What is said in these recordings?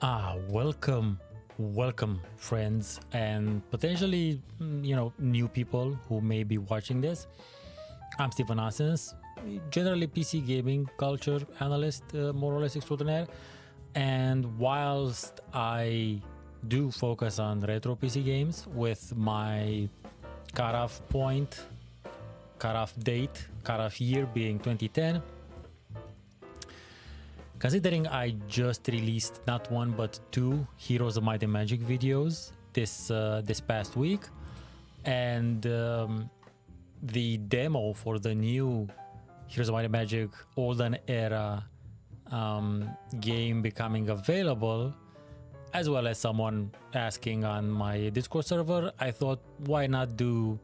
Welcome friends and potentially, new people who may be watching this. I'm Stephen Asens, generally PC gaming culture analyst, more or less extraordinaire. And whilst I do focus on retro PC games with my cutoff point, cutoff date, cutoff year being 2010, considering I just released not one but two Heroes of Might and Magic videos this past week, and the demo for the new Heroes of Might and Magic Olden era game becoming available, as well as someone asking on my Discord server, I thought, why not do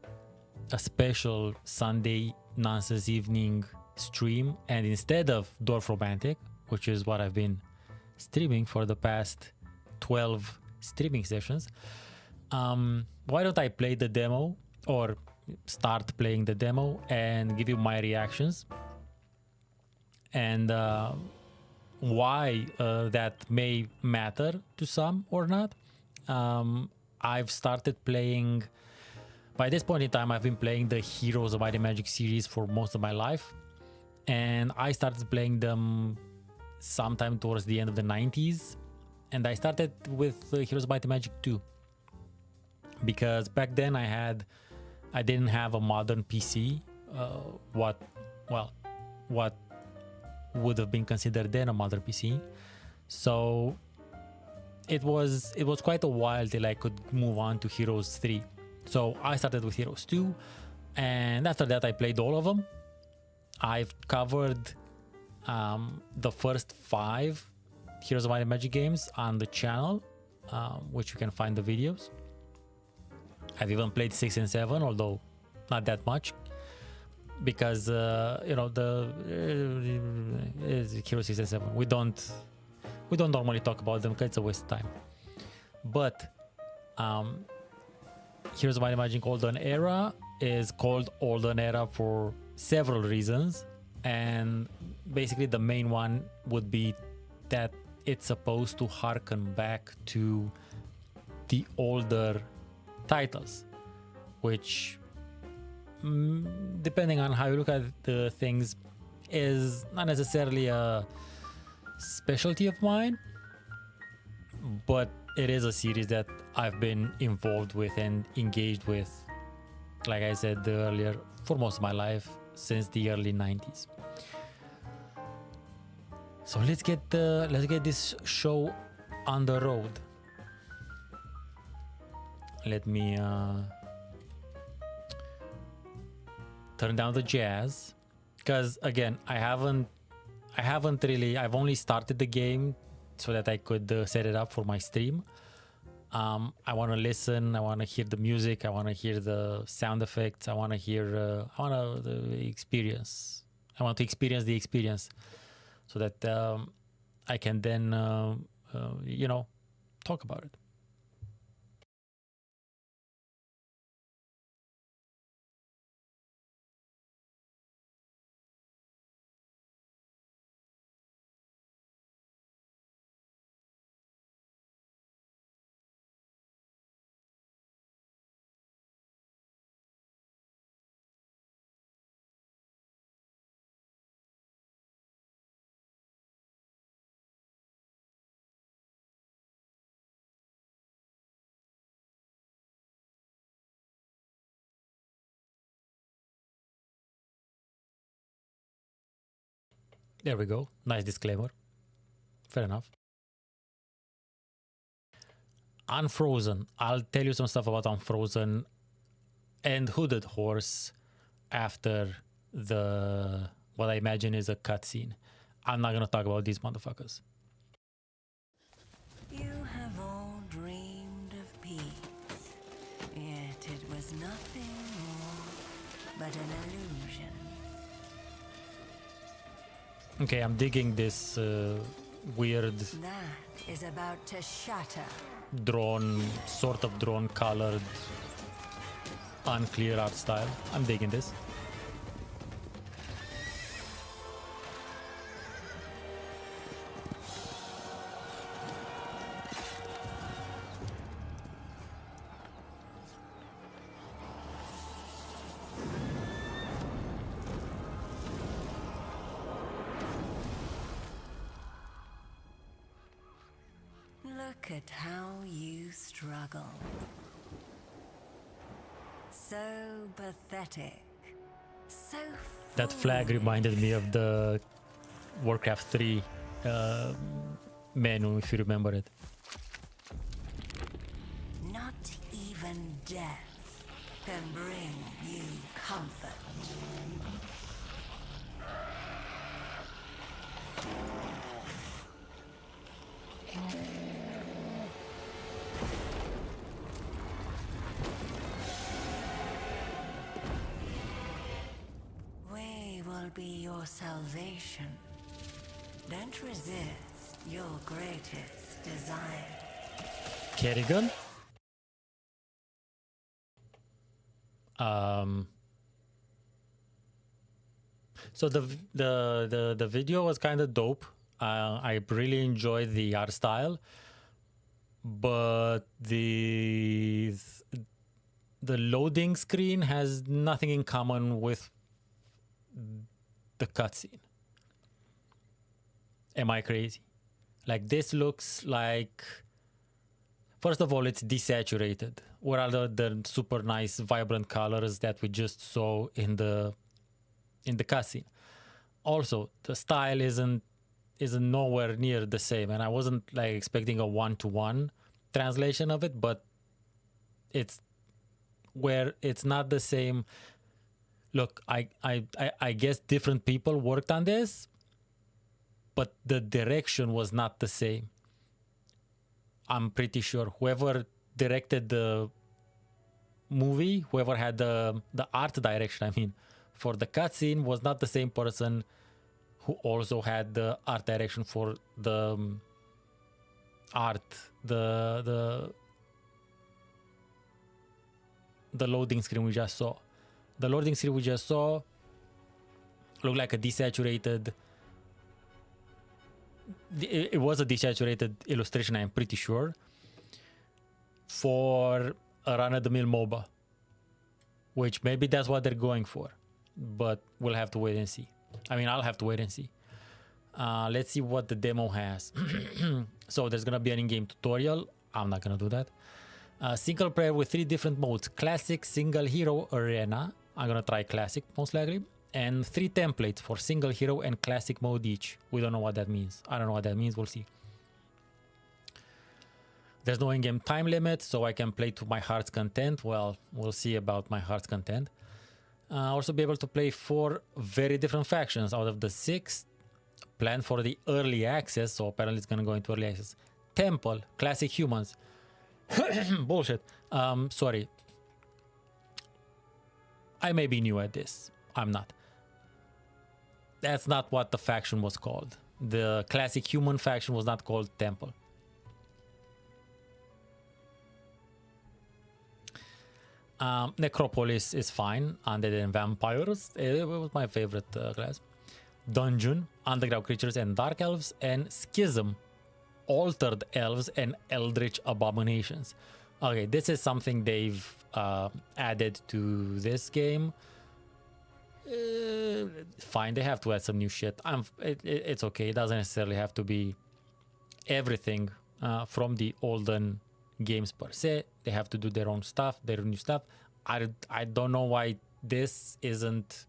a special Sunday nonsense evening stream, and instead of Dwarf Romantic, which is what I've been streaming for the past 12 streaming sessions, why don't I play the demo, or start playing the demo, and give you my reactions and why that may matter to some or not. I've started playing, by this point in time, I've been playing the Heroes of Might and Magic series for most of my life, and I started playing them sometime towards the end of the 90s, and I started with Heroes of Might and Magic 2 because back then I didn't have a modern PC, what would have been considered then a modern PC, so it was quite a while till I could move on to Heroes 3. So I started with Heroes 2, and after that I played all of them. I've covered the first 5 Heroes of Might and Magic games on the channel, which you can find the videos. I've even played 6 and 7, although not that much, because the Heroes 6 and 7 we don't normally talk about them because it's a waste of time. But Heroes of Might and Magic Olden Era is called Olden Era for several reasons, and basically the main one would be that it's supposed to harken back to the older titles, which depending on how you look at the things is not necessarily a specialty of mine, but it is a series that I've been involved with and engaged with, like I said earlier, for most of my life, since the early 90s. So let's get this show on the road. Let me turn down the jazz, because again, I've only started the game so that I could set it up for my stream. I want to listen, I want to hear the music, I want to hear the sound effects, I want to experience the experience, so that I can then talk about it. There we go. Nice disclaimer. Fair enough. Unfrozen. I'll tell you some stuff about Unfrozen and Hooded Horse after what I imagine is a cutscene. I'm not gonna talk about these motherfuckers. You have all dreamed of peace, yet it was nothing more but an illusion. Okay, I'm digging this weird That is about to shatter. sort of drawn colored, unclear art style. I'm digging this. at how you struggled. So pathetic. So That flag foolish. reminded me of the Warcraft 3 menu, if you remember it. Not even death can bring you comfort. We will be your salvation. Don't resist your greatest desire. Kerrigan? So the video was kind of dope. I really enjoyed the art style, but the loading screen has nothing in common with the cutscene. Am I crazy? Like, this looks like, first of all, it's desaturated. Where are the super nice vibrant colors that we just saw in the cutscene? Also, the style isn't nowhere near the same, and I wasn't like expecting a one-to-one translation of it, but it's where it's not the same. Look, I guess different people worked on this, but the direction was not the same. I'm pretty sure whoever directed the movie, whoever had the art direction, I mean, for the cutscene, was not the same person who also had the art direction for the the loading screen we just saw. The loading screen we just saw looked like a desaturated. It was a desaturated illustration, I'm pretty sure, for a run-of-the-mill MOBA, which maybe that's what they're going for, but we'll have to wait and see. I mean, I'll have to wait and see. Let's see what the demo has. So there's gonna be an in-game tutorial. I'm not gonna do that. Single player with 3 different modes: classic, single hero, arena. I'm gonna try classic most likely. And 3 templates for single hero and classic mode each. We don't know what that means. I don't know what that means. We'll see. There's no in-game time limit, so I can play to my heart's content. Well, we'll see about my heart's content. Also be able to play 4 very different factions out of the 6 planned for the early access. So apparently it's gonna go into early access. Temple, classic humans. Bullshit. Sorry. I may be new at this. I'm not. That's not what the faction was called. The classic human faction was not called Temple. Necropolis is fine. Undead and vampires. It was my favorite class. Dungeon, underground creatures and dark elves. And Schism, altered elves and eldritch abominations. Okay, this is something they've added to this game. Fine, they have to add some new shit. It's okay. It doesn't necessarily have to be everything from the Olden games per se. They have to do their own stuff, their new stuff. I don't know why this isn't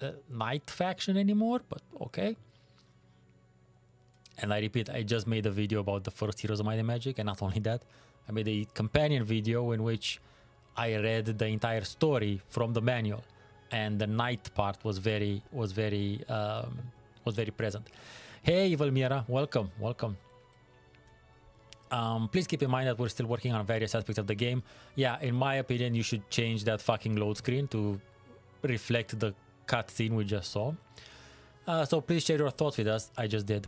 a Knight faction anymore, but okay. And I repeat, I just made a video about the first Heroes of Might and Magic, and not only that, I made a companion video in which I read the entire story from the manual, and the Knight part was very present. Hey, Valmira, welcome. Please keep in mind that we're still working on various aspects of the game. Yeah, in my opinion, you should change that fucking load screen to reflect the cutscene we just saw. So please share your thoughts with us. I just did.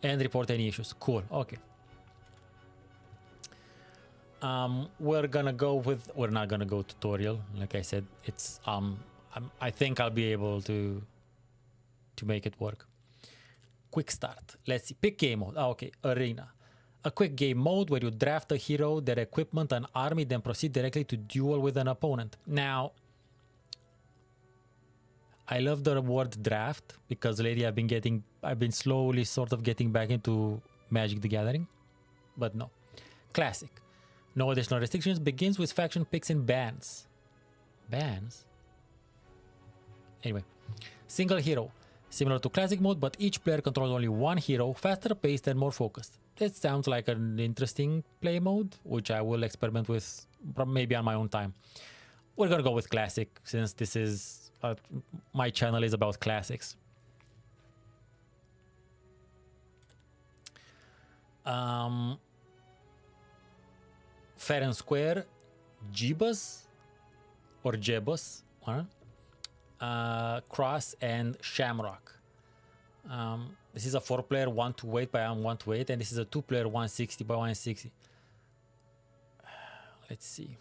And report any issues. Cool. Okay. We're not gonna go tutorial. Like I said, it's I think I'll be able to make it work. Quick start. Let's see. Pick game mode. Okay. Arena. A quick game mode where you draft a hero, their equipment, and army, then proceed directly to duel with an opponent. Now, I love the word draft because lately I've been slowly sort of getting back into Magic the Gathering. but no. Classic. No additional restrictions. Begins with faction picks and bans. Bans? Anyway. Single hero. Similar to classic mode, but each player controls only one hero, faster paced and more focused. That sounds like an interesting play mode, which I will experiment with maybe on my own time. We're gonna go with classic, since this is my channel is about classics. Fair and square, Jebus or Jebus, Cross and Shamrock. This is a 4-player 1 to 8 by 1 to 8, and this is a 2-player 160 by 160. Let's see.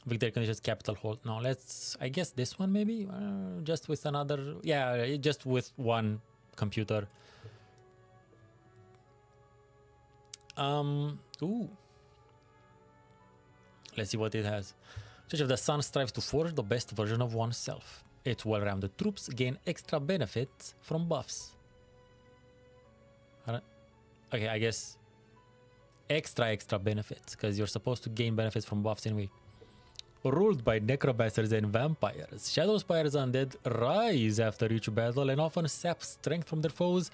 Victory conditions, capital hold. No, let's, I guess this one maybe, just with another, yeah, just with one computer. Ooh. Let's see what it has. Church of the Sun strives to forge the best version of oneself. Its well-rounded troops gain extra benefits from buffs. Okay, I guess extra benefits, because you're supposed to gain benefits from buffs anyway. Ruled by necromancers and vampires, Shadowspire's undead rise after each battle and often sap strength from their foes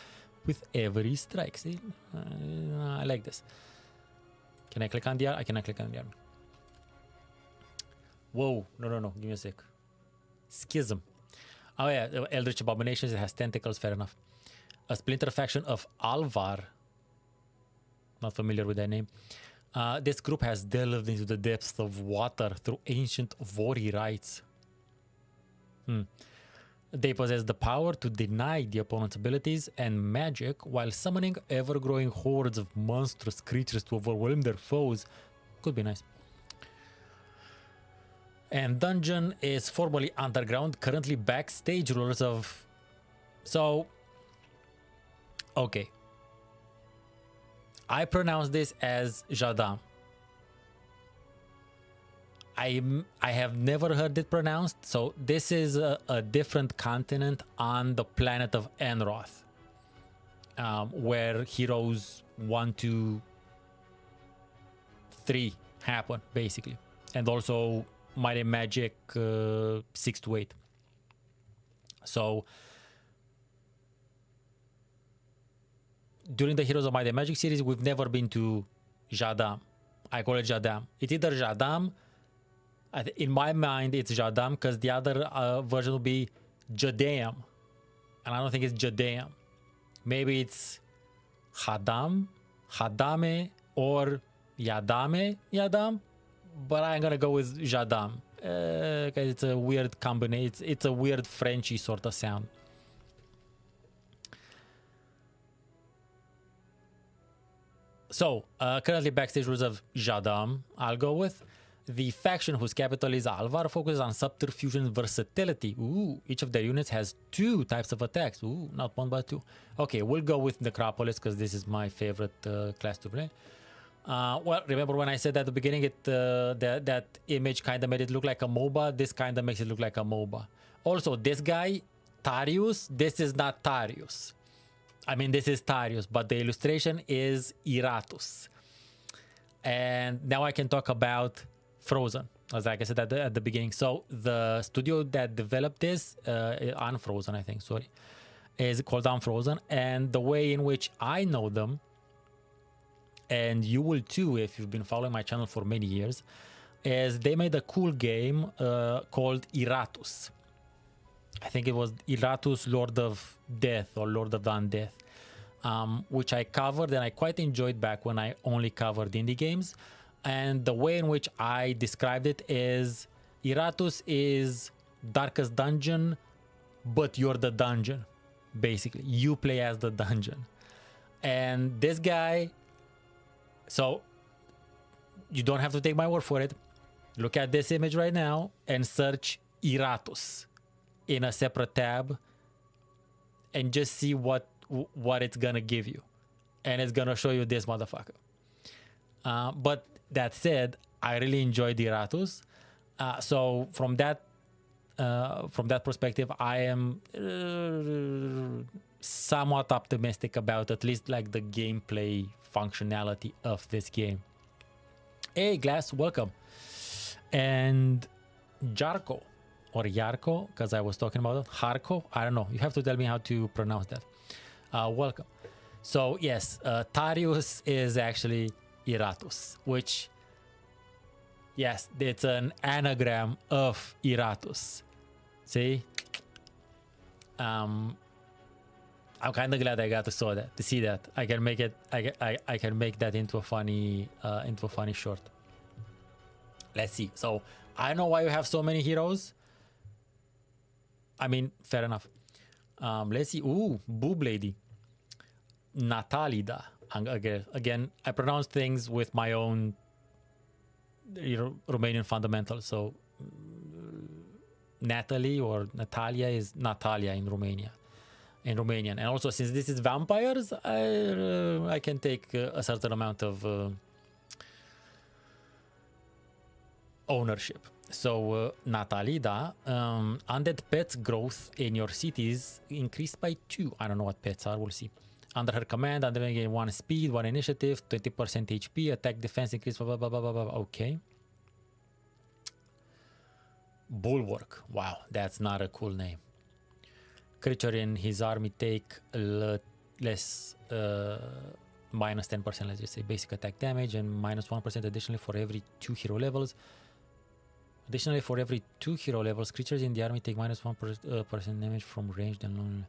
with every strike. See? I like this. Can I click on the art? I cannot click on the art. Whoa, no, give me a sec. Schism. Oh yeah, Eldritch Abominations, it has tentacles, fair enough. A splinter faction of Alvar. Not familiar with that name. This group has delved into the depths of water through ancient Vori rites. They possess the power to deny the opponent's abilities and magic while summoning ever-growing hordes of monstrous creatures to overwhelm their foes. Could be nice. And Dungeon is formerly underground, currently backstage rulers of... So... Okay. I pronounce this as Jadam. I have never heard it pronounced, so this is a different continent on the planet of Enroth, where heroes 1 to 3 happen, basically, and also Might and Magic 6 to 8. So during the Heroes of Might and Magic series, we've never been to Jadam. I call it Jadam. It's either Jadam. In my mind, it's Jadam because the other version will be Jadam. And I don't think it's Jadam. Maybe it's Hadam, Hadame, or Yadam. But I'm going to go with Jadam because it's a weird combination. It's a weird Frenchy sort of sound. So, currently backstage rules of Jadam, I'll go with. The faction whose capital is Alvar focuses on subterfuge and versatility. Ooh, each of their units has 2 types of attacks. Ooh, not 1 but 2. Okay, we'll go with Necropolis because this is my favorite class to play. Well, remember when I said at the beginning that image kind of made it look like a MOBA? This kind of makes it look like a MOBA. Also, this guy, Tarius, this is not Tarius. I mean, this is Tarius, but the illustration is Iratus. And now I can talk about Frozen, as like I said at the beginning. So the studio that developed this, Unfrozen, I think, sorry, is called Unfrozen. And the way in which I know them, and you will too if you've been following my channel for many years, is they made a cool game called Iratus. I think it was Iratus Lord of Death or Lord of the Undeath, which I covered and I quite enjoyed back when I only covered indie games. And the way in which I described it is Iratus is Darkest Dungeon, but you're the dungeon. Basically, you play as the dungeon. And this guy, so you don't have to take my word for it. Look at this image right now and search Iratus in a separate tab and just see what it's gonna give you. And it's gonna show you this motherfucker. But that said, I really enjoyed Iratus. So from that perspective, I am somewhat optimistic about at least like the gameplay functionality of this game. Hey, Glass, welcome. And Jarko, or Yarko, because I was talking about it. Harko, I don't know. You have to tell me how to pronounce that. Welcome. So yes, Tarius is actually Iratus, which, yes, it's an anagram of Iratus. See? I'm kind of glad I got to see that. I can make it. I can make that into a funny short. Let's see. So I know why you have so many heroes. I mean, fair enough. Let's see. Ooh, Boob Lady. Natalida. Again, I pronounce things with my own Romanian fundamentals. So Natalie or Natalia is Natalia in Romania. In Romanian. And also, since this is vampires, I can take a certain amount of ownership. So Natalida, undead pets growth in your cities increased by 2. I don't know what pets are, we'll see. Under her command, under 1 speed, 1 initiative, 20% HP, attack, defense increase, blah, blah, blah, blah, blah. Okay. Bulwark. Wow, that's not a cool name. Creature in his army take less, minus 10%, let's just say, basic attack damage, and minus 1% additionally for every 2 hero levels. Additionally, for every 2 hero levels, creatures in the army take minus 1% damage from ranged and long.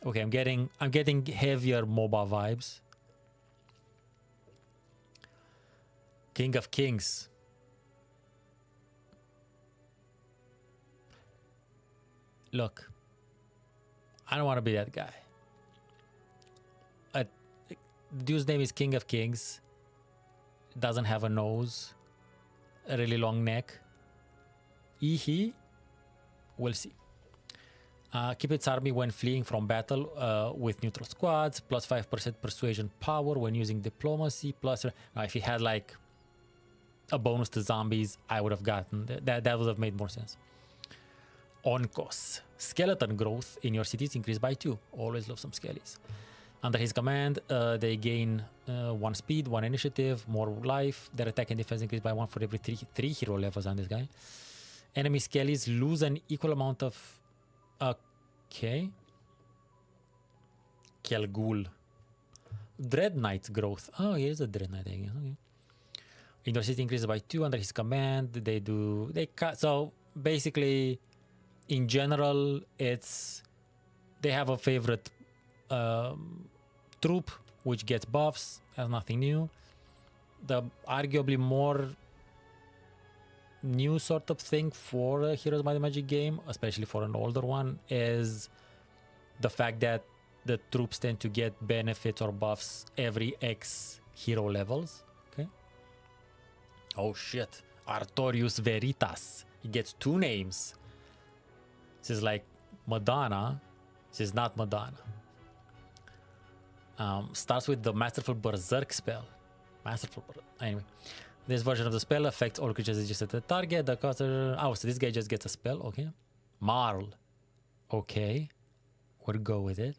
Okay, I'm getting heavier MOBA vibes. King of Kings. Look, I don't want to be that guy. The dude's name is King of Kings. Doesn't have a nose. A really long neck. We'll see. Keep its army when fleeing from battle with neutral squads. Plus 5% persuasion power when using diplomacy. Plus, if he had like a bonus to zombies, I would have gotten that. That would have made more sense. Onkos. Skeleton growth in your cities increased by 2. Always love some skellies. Under his command, they gain 1 speed, 1 initiative, more life. Their attack and defense increase by 1 for every 3 hero levels on this guy. Enemy skellies lose an equal amount of... Okay. Kelgul. Dread Knight growth. Oh, here's a Dread Knight, I guess. Okay. In your city increases by 2 under his command. They cut. So basically, in general, they have a favorite troop which gets buffs. That's nothing new. The arguably more new sort of thing for a Heroes Might and Magic game, especially for an older one, is the fact that the troops tend to get benefits or buffs every X hero levels. Okay. Oh shit. Artorius Veritas. He gets 2 names. This is like Madonna. This is not Madonna. Starts with the Masterful Berserk spell. Anyway. This version of the spell affects all creatures adjacent to the target. The caster... Oh, so this guy just gets a spell. Okay. Marl. Okay. We'll go with it.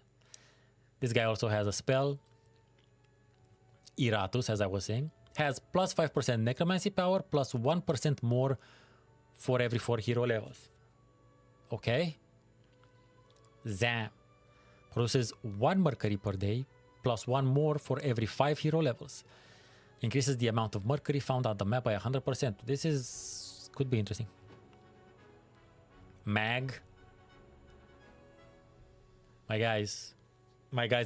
This guy also has a spell. Iratus, as I was saying. Has plus 5% necromancy power, plus 1% more for every 4 hero levels. Okay. Zam. Produces 1 mercury per day, plus 1 more for every 5 hero levels. Increases the amount of mercury found on the map by 100%. This could be interesting. Mag. My guys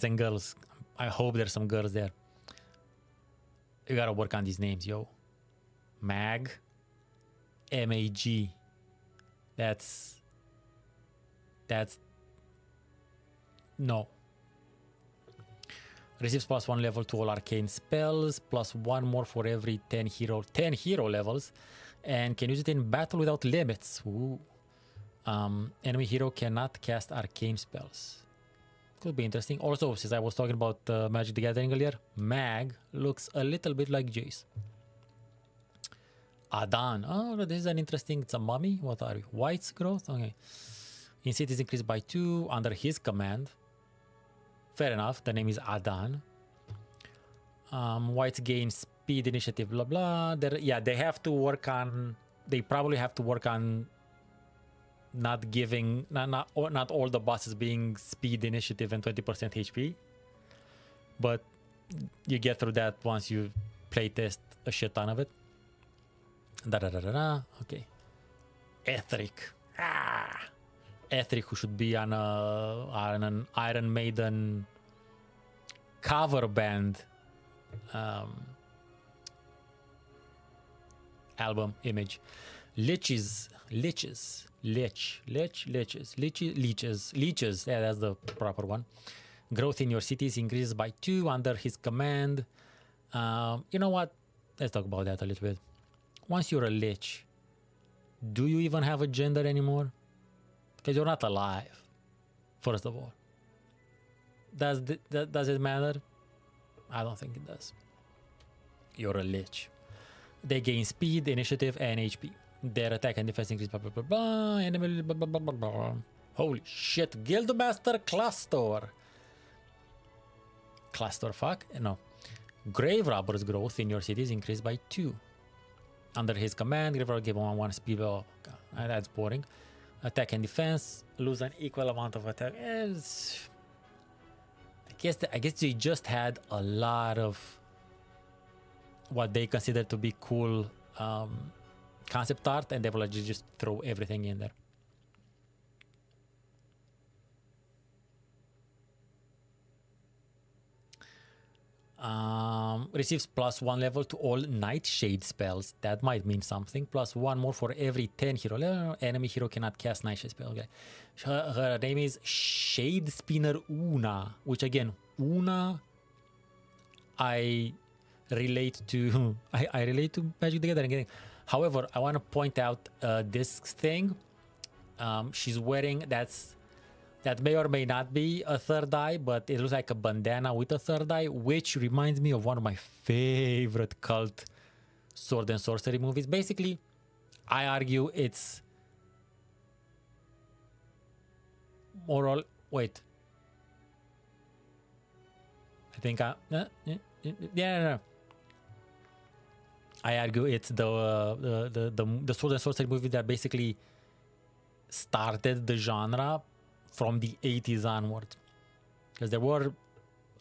and girls. I hope there's some girls there. You gotta work on these names, yo. Mag. M-A-G. That's no. Receives plus 1 level to all arcane spells, plus 1 more for every 10 hero levels, and can use it in battle without limits. Ooh. Enemy hero cannot cast arcane spells. Could be interesting. Also, since I was talking about Magic the Gathering earlier, Mag looks a little bit like Jace. Adan. Oh, this is an interesting... It's a mummy? What are you? White's growth? Okay. In cities increased by 2 under his command. fair enough. The name is Adan. Whites gain speed, initiative, blah blah. They have to work on. They probably have to work on not giving not all the bosses being speed, initiative, and 20% HP. But you get through that once you playtest a shit ton of it. Okay. Ethric. Ethric, who should be on an Iron Maiden cover band album image. Leeches. Yeah, that's the proper one. Growth in your cities increases by 2 under his command. You know what? Let's talk about that a little bit. Once you're a lich, do you even have a gender anymore? Because you're not alive, first of all. Does it matter? I don't think it does. You're a lich. They gain speed, initiative, and HP. Their attack and defense increase, blah, blah, blah, blah. Enemy, blah, blah, blah, blah, blah. Holy shit. Guildmaster Clastor. Clastor, fuck? No. Grave Robber's growth in your cities increased by 2. Under his command, Grave Robber give 1 speed. Oh, God. That's boring. Attack and defense, lose an equal amount of attack. I guess they just had a lot of what they consider to be cool concept art, and they will just throw everything in there. Receives +1 level to all Nightshade spells. That might mean something. +1 more for every 10 hero level. Enemy hero cannot cast Nightshade spell. Okay. Her name is Shade Spinner Una, which again, Una, I relate to. I relate to Magic the Gathering. However, I want to point out this thing. She's wearing that may or may not be a third eye, but it looks like a bandana with a third eye, which reminds me of one of my favorite cult sword and sorcery movies. Basically, I argue it's moral. Wait, I think no. I argue it's the sword and sorcery movie that basically started the genre from the 80s onward, because there were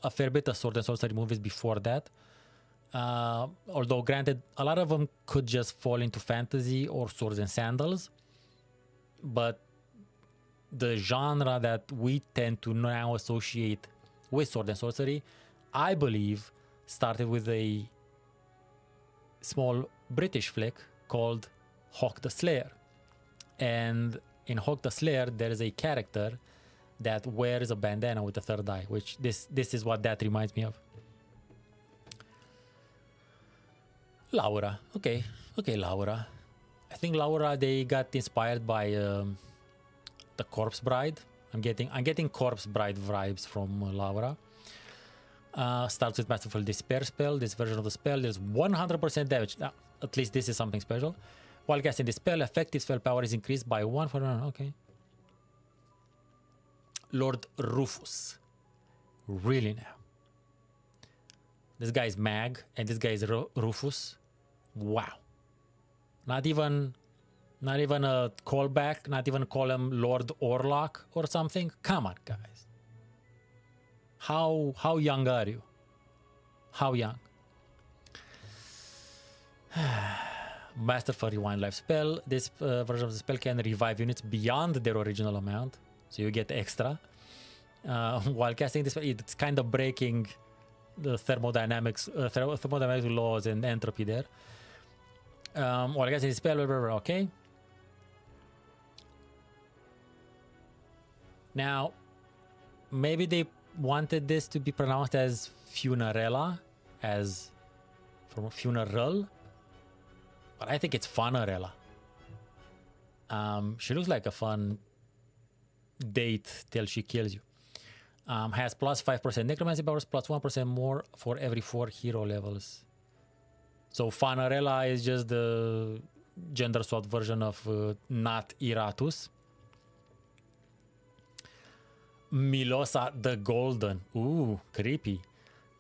a fair bit of sword and sorcery movies before that. Although granted, a lot of them could just fall into fantasy or swords and sandals, but the genre that we tend to now associate with sword and sorcery, I believe, started with a small British flick called Hawk the Slayer. And in Hawk the Slayer, there is a character that wears a bandana with a third eye, which this is what that reminds me of. Laura. Okay, Laura. I think Laura, they got inspired by the Corpse Bride. I'm getting Corpse Bride vibes from Laura. Starts with Masterful Despair spell. This version of the spell is 100% damage. Now, at least this is something special. While casting this spell, effective spell power is increased by 1 for okay. Lord Rufus. Really now. This guy is Mag, and this guy is Rufus. Wow. Not even a callback, not even call him Lord Orlok or something. Come on, guys. How young are you? How young? Masterful Rewind Life spell. This version of the spell can revive units beyond their original amount, so you get extra. While casting this spell, it's kind of breaking the thermodynamics laws and entropy there. While casting this spell, okay. Now, maybe they wanted this to be pronounced as Funerella, as from funeral, but I think it's Funerella. She looks like a fun date till she kills you. Has plus 5% necromancy powers, plus 1% more for every 4 hero levels. So Funerella is just the gender swapped version of not Iratus. Milosa the Golden. Ooh, creepy.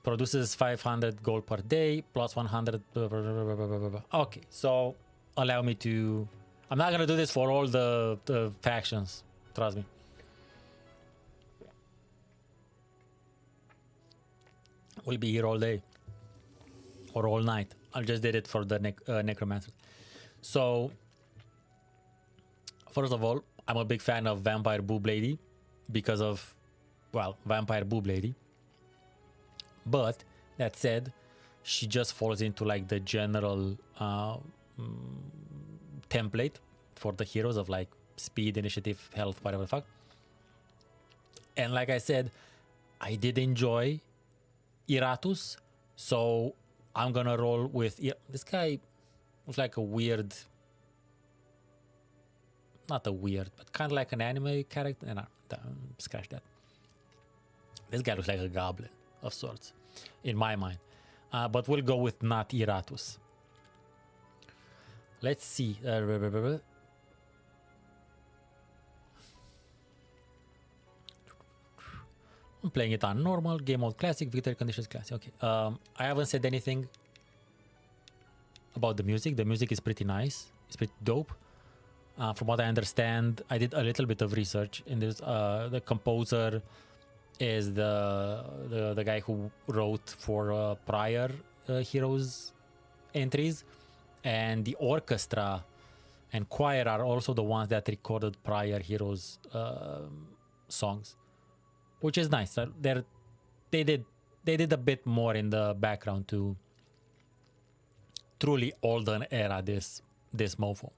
Produces 500 gold per day, plus 100. Okay, so allow me to... I'm not gonna do this for all the factions. Trust me. We'll be here all day. Or all night. I just did it for the necromancer. So, first of all, I'm a big fan of Vampire Boob Lady because of, well, Vampire Boob Lady. But that said, she just falls into like the general template for the heroes of like speed, initiative, health, whatever the fuck. And like I said, I did enjoy Iratus, so I'm gonna roll with this guy. Was like a weird, not a weird, but kind of like an anime character. And scratch that. This guy looks like a goblin of sorts, in my mind. But we'll go with not Iratus. Let's see. I'm playing it on normal, game mode classic, victory conditions classic. Okay. I haven't said anything about the music. The music is pretty nice. It's pretty dope. From what I understand, I did a little bit of research in this. The composer is the guy who wrote for prior Heroes entries, and the orchestra and choir are also the ones that recorded prior Heroes songs, which is nice. They did a bit more in the background to truly Olden era this mofo.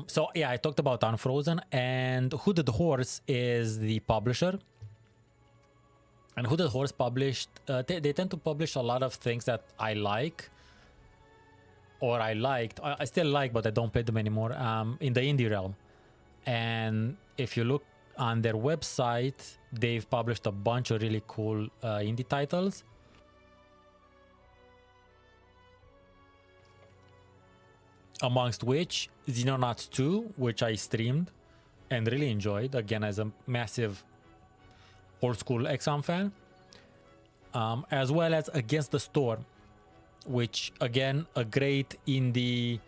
So yeah, I talked about Unfrozen, and Hooded Horse is the publisher. And Hooded Horse published, they tend to publish a lot of things that I like, or I liked. I still like, but I don't play them anymore, in the indie realm. And if you look on their website, they've published a bunch of really cool indie titles. Amongst which, Xenonauts 2, which I streamed and really enjoyed, again, as a massive old school XCOM fan, as well as Against the Storm, which, again, a great indie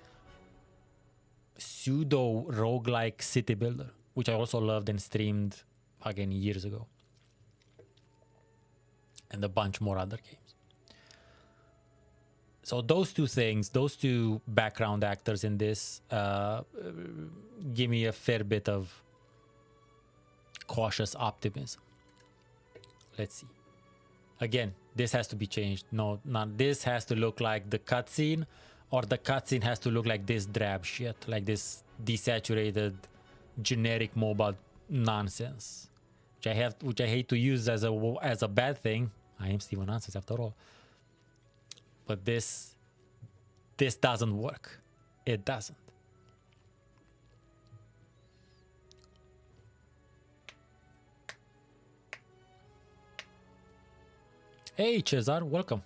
pseudo roguelike city builder, which I also loved and streamed again years ago, and a bunch more other games. So those two things, those two background actors in this, give me a fair bit of cautious optimism. Let's see. Again, this has to be changed. No, not this has to look like the cutscene, or the cutscene has to look like this drab shit, like this desaturated, generic mobile nonsense, which I hate to use as a bad thing. I am Steven Nonsense after all. But this doesn't work. It doesn't. Hey, Cesar, welcome.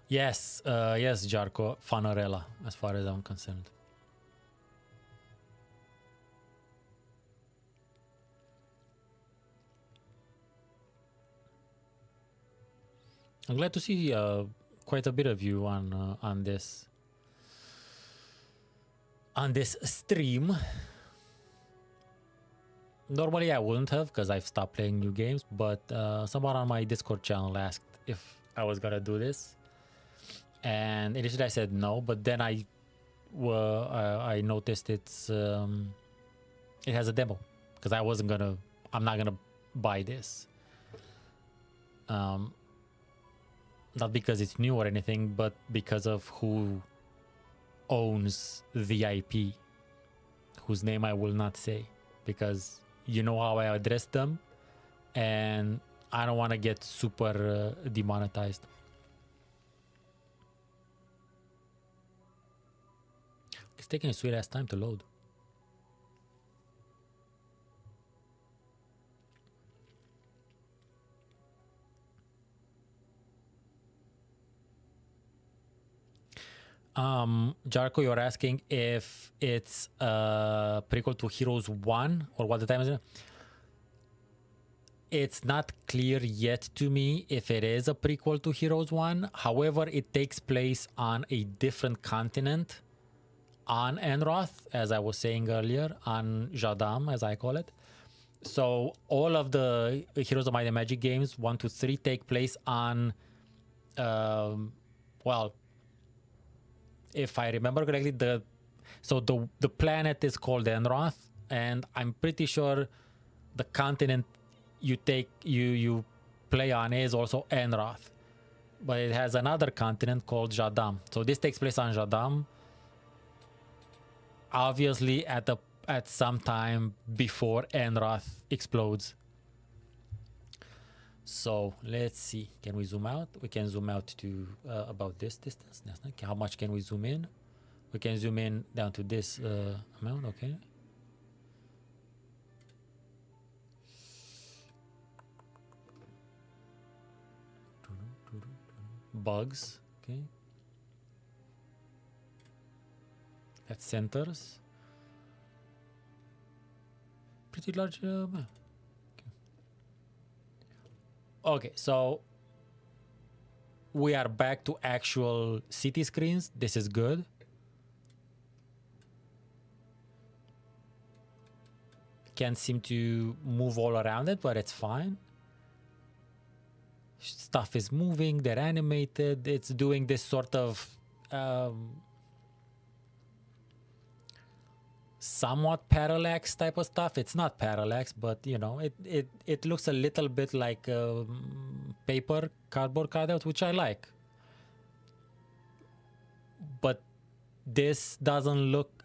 Yes, yes, Jarko, Fanarella, as far as I'm concerned. I'm glad to see quite a bit of you on this stream. Normally I wouldn't have, because I've stopped playing new games, but someone on my Discord channel asked if I was gonna do this, and initially I said no, but then I noticed it has a demo, because I'm not gonna buy this. Not because it's new or anything, but because of who owns the IP, whose name I will not say, because you know how I address them, and I don't want to get super demonetized. It's taking a sweet ass time to load. Jarko, you're asking if it's a prequel to Heroes 1 or what the time is. It's not clear yet to me if it is a prequel to Heroes 1. However, it takes place on a different continent on Enroth, as I was saying earlier, on Jadam, as I call it. So all of the Heroes of Might and Magic games, 1 to 3, take place on, well, if I remember correctly, the planet is called Enroth, and I'm pretty sure the continent you play on is also Enroth, but it has another continent called Jadam. So this takes place on Jadam, obviously at some time before Enroth explodes. So let's see. Can we zoom out? We can zoom out to about this distance. How much can we zoom in? We can zoom in down to this amount. Okay. Bugs. Okay. At centers. Pretty large map. Okay, so we are back to actual city screens. This is good. Can't seem to move all around it, but it's fine. Stuff is moving, they're animated. It's doing this sort of somewhat parallax type of stuff. It's not parallax, but you know, it looks a little bit like paper cardboard cutout, which I like. But this doesn't look.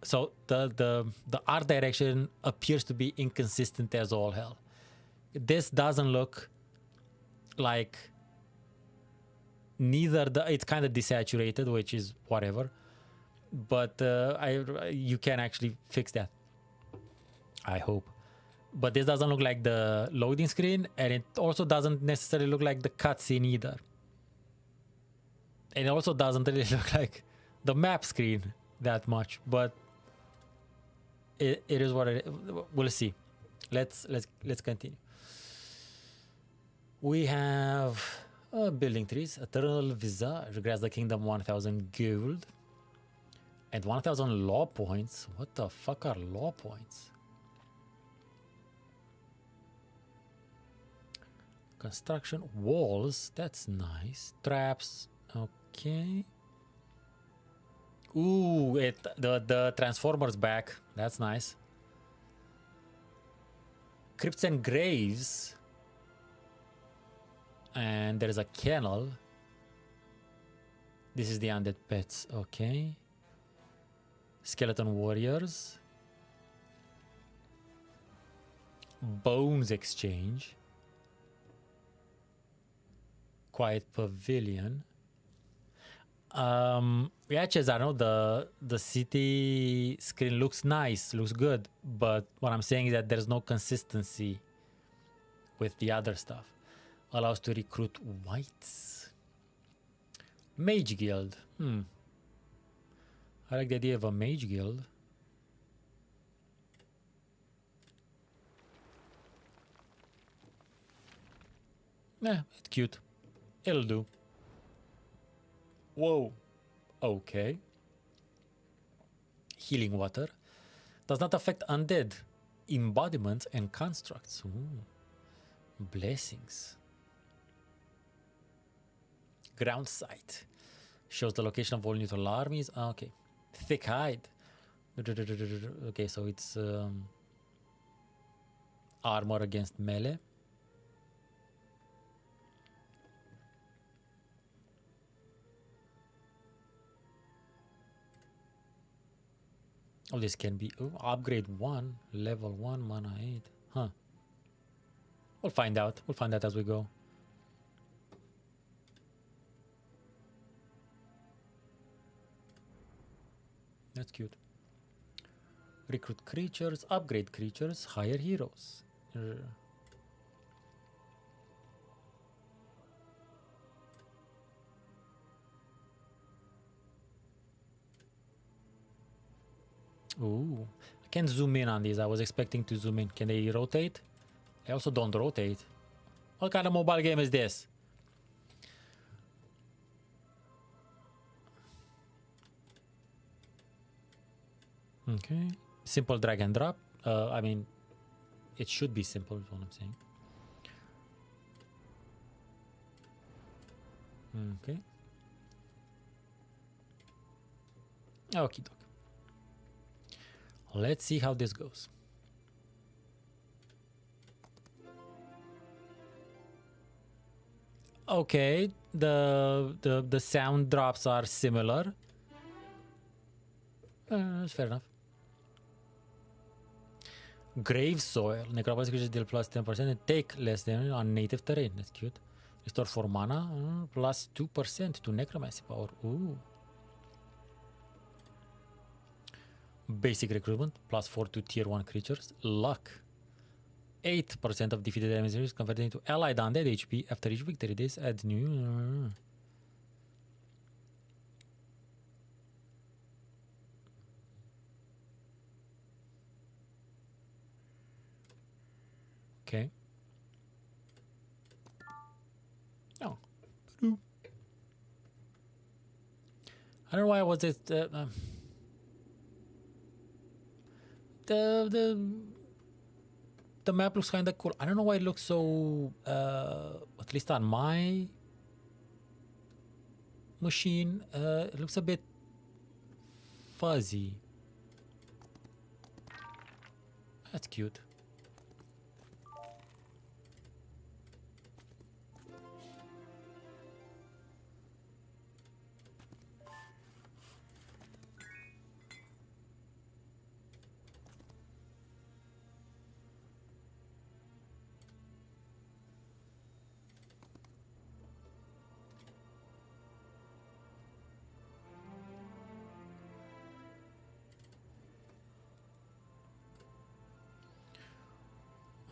So the art direction appears to be inconsistent as all hell. This doesn't look like neither it's kind of desaturated, which is whatever. But you can actually fix that, I hope. But this doesn't look like the loading screen, and it also doesn't necessarily look like the cutscene either. And it also doesn't really look like the map screen that much. But it is what it is. We'll see. Let's continue. We have building trees. Eternal Visage grants the kingdom 1,000 gold. And 1,000 law points. What the fuck are law points? Construction walls. That's nice. Traps. Okay. Ooh, the transformers back. That's nice. Crypts and graves. And there is a kennel. This is the undead pets. Okay. Skeleton warriors. Bones exchange. Quiet pavilion. Yeah, Cesar, no, the city screen looks nice, looks good, but what I'm saying is that there's no consistency with the other stuff. Allows to recruit whites. Mage guild. I like the idea of a mage guild. Yeah, it's cute. It'll do. Whoa. Okay. Healing water. Does not affect undead. Embodiments and constructs. Ooh. Blessings. Ground sight. Shows the location of all neutral armies. Okay. Thick hide. Okay, so it's armor against melee. Oh, this can be upgrade 1, level 1, mana 8. Huh. We'll find out. We'll find out as we go. That's cute. Recruit creatures, upgrade creatures, hire heroes. Ooh, I can't zoom in on these. I was expecting to zoom in. Can they rotate? They also don't rotate. What kind of mobile game is this? Okay, simple drag and drop. I mean, it should be simple, is what I'm saying. Okay. Okie doke. Let's see how this goes. Okay, the sound drops are similar. That's fair enough. Grave soil. Necropolis creatures deal plus 10% and take less damage on native terrain. That's cute. Restore 4 mana. Plus 2% to necromancy power. Ooh. Basic recruitment. Plus 4 to tier 1 creatures. Luck. 8% of defeated enemies is converted into allied undead HP after each victory. This adds new. Okay. Oh. I don't know why was it. The map looks kind of cool. I don't know why it looks so. At least on my machine, it looks a bit fuzzy. That's cute.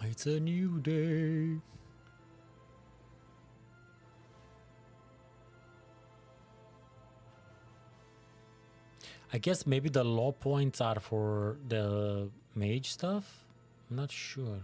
It's a new day. I guess maybe the low points are for the mage stuff. I'm not sure.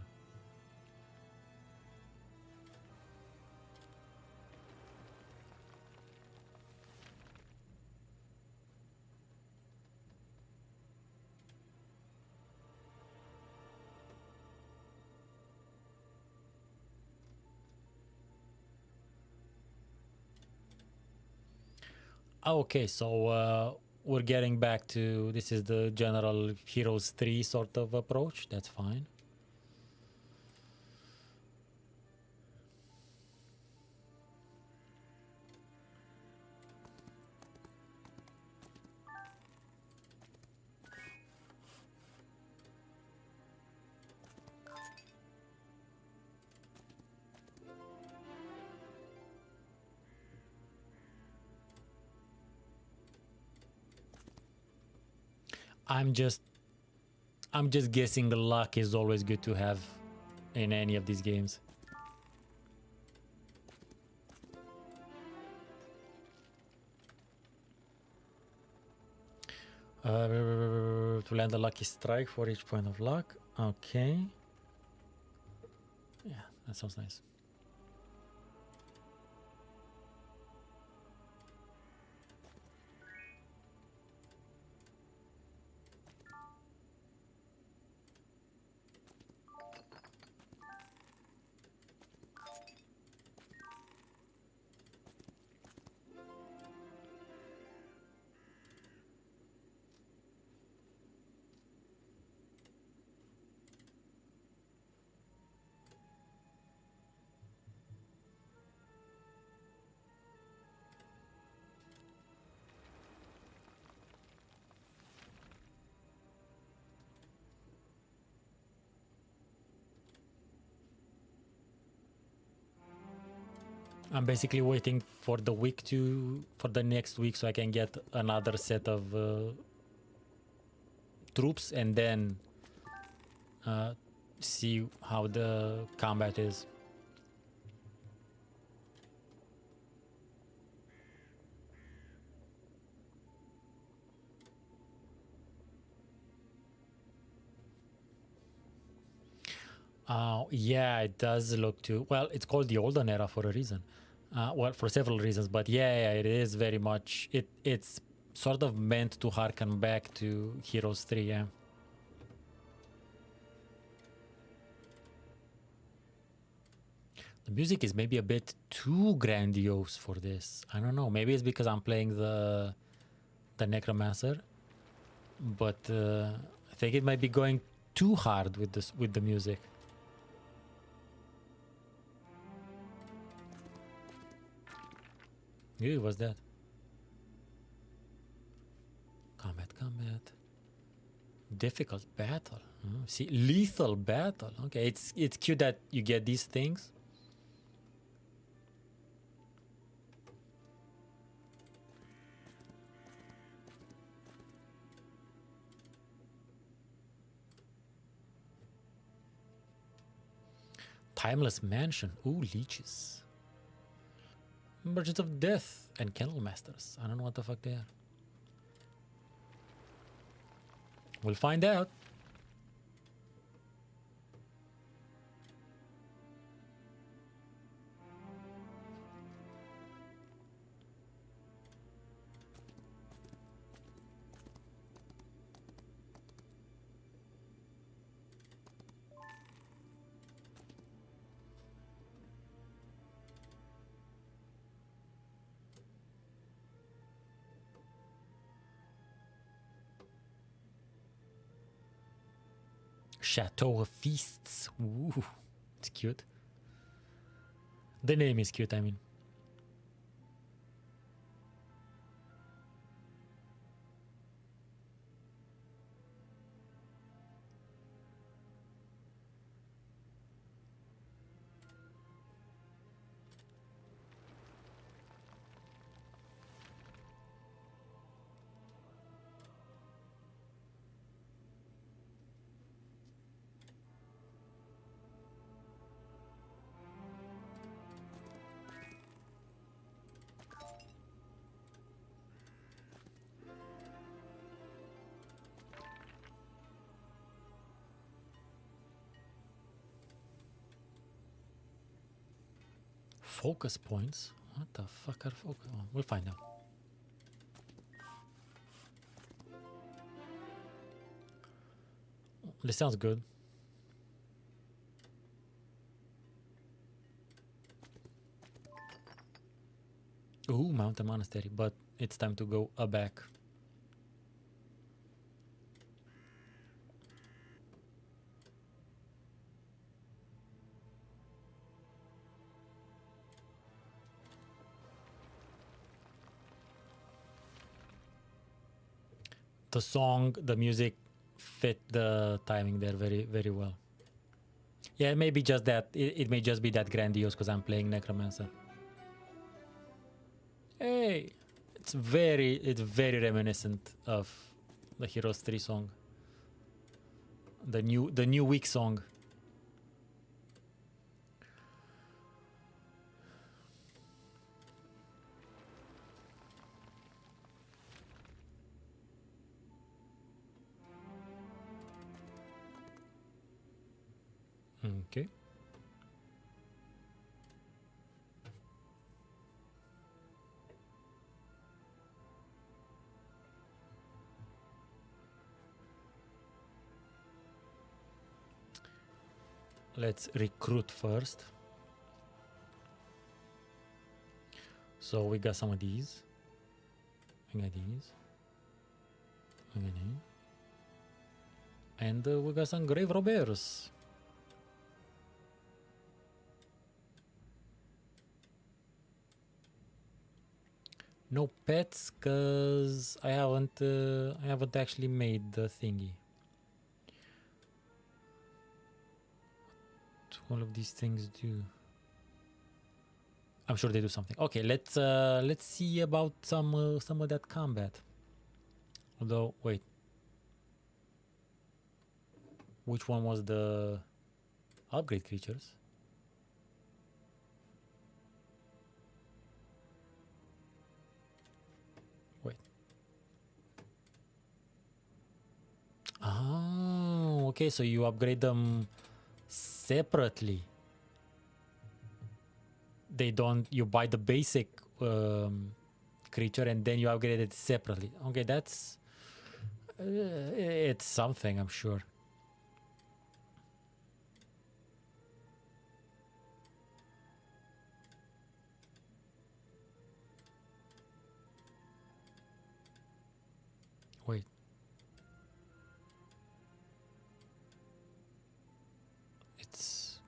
Okay, so we're getting back to this is the general Heroes 3 sort of approach. That's fine. I'm just guessing the luck is always good to have in any of these games. To land a lucky strike for each point of luck. Okay. Yeah, that sounds nice. I'm basically waiting for the next week so I can get another set of troops and then see how the combat is. Yeah, it does look too well. It's called the Olden era for a reason. Well, for several reasons, but yeah, it is very much. It's sort of meant to harken back to Heroes 3. Yeah. The music is maybe a bit too grandiose for this. I don't know. Maybe it's because I'm playing the Necromancer, but I think it might be going too hard with the music. Ew, what's that? Combat. Difficult battle. See, lethal battle. Okay, it's cute that you get these things. Timeless Mansion. Ooh, leeches. Merchants of Death and Kennel Masters. I don't know what the fuck they are. We'll find out. Chateau of Feasts. Ooh, it's cute. The name is cute, I mean. Focus points? What the fuck are focus? Oh, we'll find out. This sounds good. Ooh, Mountain Monastery, but it's time to go back. The song, the music fit the timing there very, very well. Yeah, it may be just that. It may just be that grandiose because I'm playing Necromancer. Hey, it's very reminiscent of the Heroes 3 song. The new week song. Okay. Let's recruit first. So we got some of these. We got these. We got these. And we got some grave robbers. No pets, cause I haven't actually made the thingy. What do all of these things do? I'm sure they do something. Okay, let's see about some of that combat. Although, wait, which one was the upgrade creatures? Wait. Oh, okay. So you upgrade them separately. They don't, you buy the basic creature and then you upgrade it separately. Okay, that's it's something, I'm sure. Wait. It's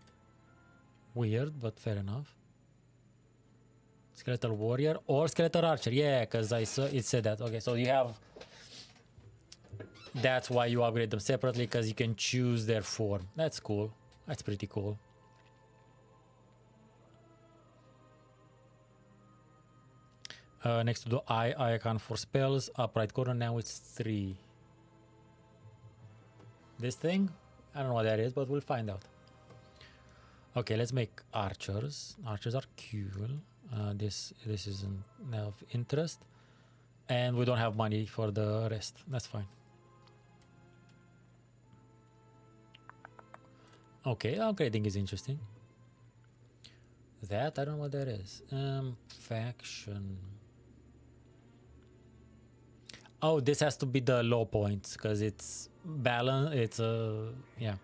weird, but fair enough. Skeletal warrior or skeletal archer. Yeah, because I saw it said that. Okay, so you have, that's why you upgrade them separately, because you can choose their form. That's cool. That's pretty cool. Next to the eye icon for spells, upright corner, now it's 3. This thing? I don't know what that is, but we'll find out. Okay, let's make archers. Archers are cool. This isn't of interest. And we don't have money for the rest. That's fine. Okay, upgrading is interesting. That, I don't know what that is. Faction. Oh, this has to be the low points because it's balance. It's yeah.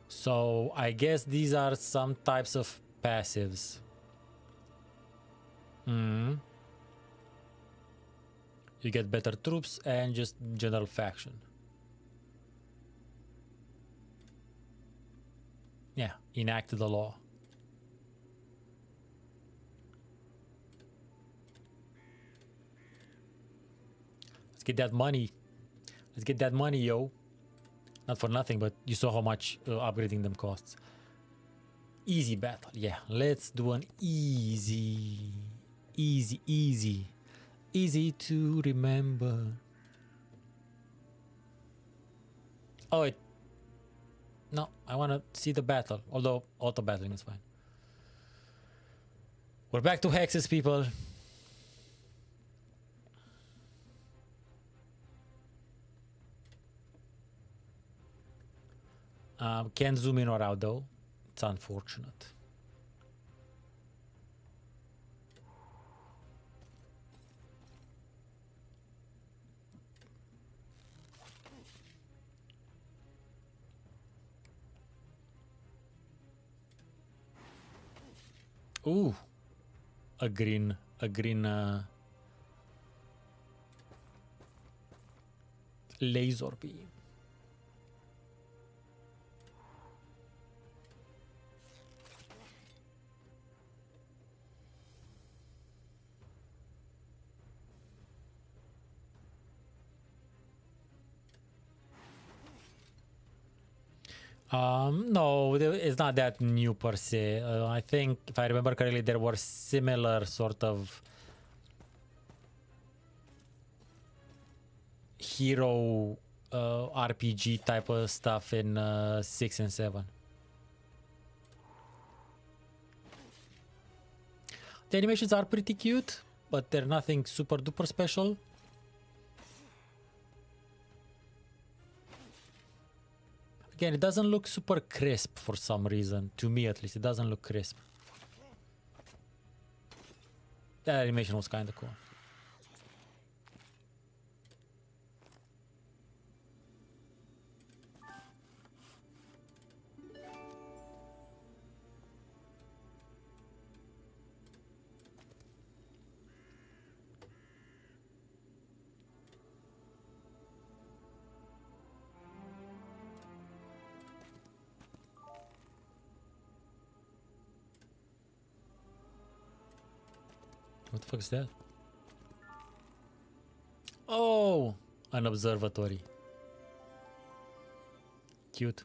So I guess these are some types of passives. You get better troops and just general faction. Yeah, enact the law. Let's get that money. Let's get that money, yo. Not for nothing, but you saw how much upgrading them costs. Easy battle. Yeah, let's do an easy. Easy to remember. Oh, wait. No, I want to see the battle. Although auto battling is fine. We're back to hexes, people. Can't zoom in or out though. It's unfortunate. Ooh, a green laser beam. No, it's not that new per se. I think, if I remember correctly, there were similar sort of hero RPG type of stuff in 6 and 7. The animations are pretty cute, but they're nothing super duper special. Again, it doesn't look super crisp for some reason. To me, at least, it doesn't look crisp. That animation was kind of cool. What the fuck is that? Oh, an observatory. Cute.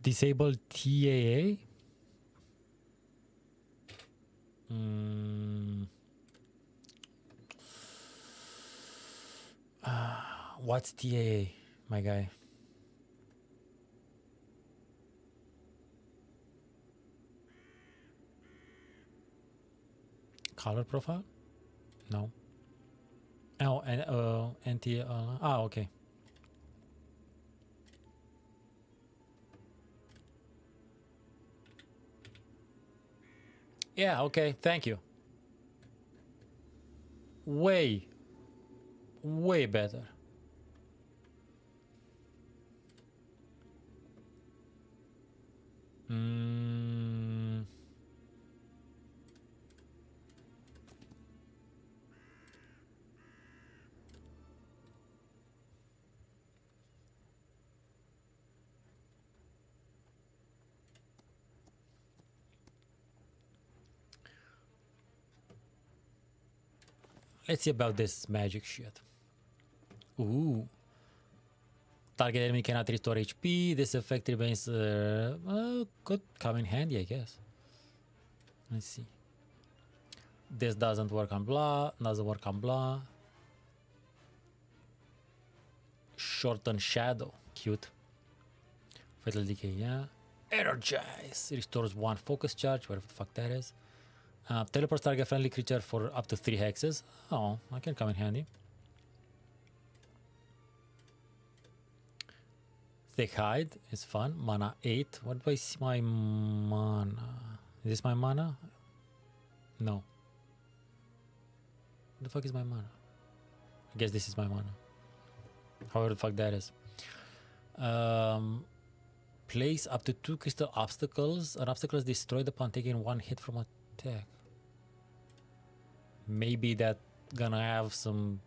Disable TAA? What's TAA, my guy? Color profile? No. Oh, and anti. Okay. Yeah. Okay. Thank you. Way, way better. Mm. Let's see about this magic shit. Ooh. Target enemy cannot restore HP. This effect remains. Could come in handy, I guess. Let's see. This doesn't work on blah. Doesn't work on blah. Shorten shadow. Cute. Fatal decay, yeah. Energize. Restores 1 focus charge, whatever the fuck that is. Teleports target friendly creature for up to 3 hexes. Oh, that can come in handy. Thick hide is fun. Mana 8. What do I see my mana? Is this my mana? No. What the fuck is my mana? I guess this is my mana. However the fuck that is. Place up to 2 crystal obstacles. An obstacle is destroyed upon taking 1 hit from attack. Maybe that gonna have some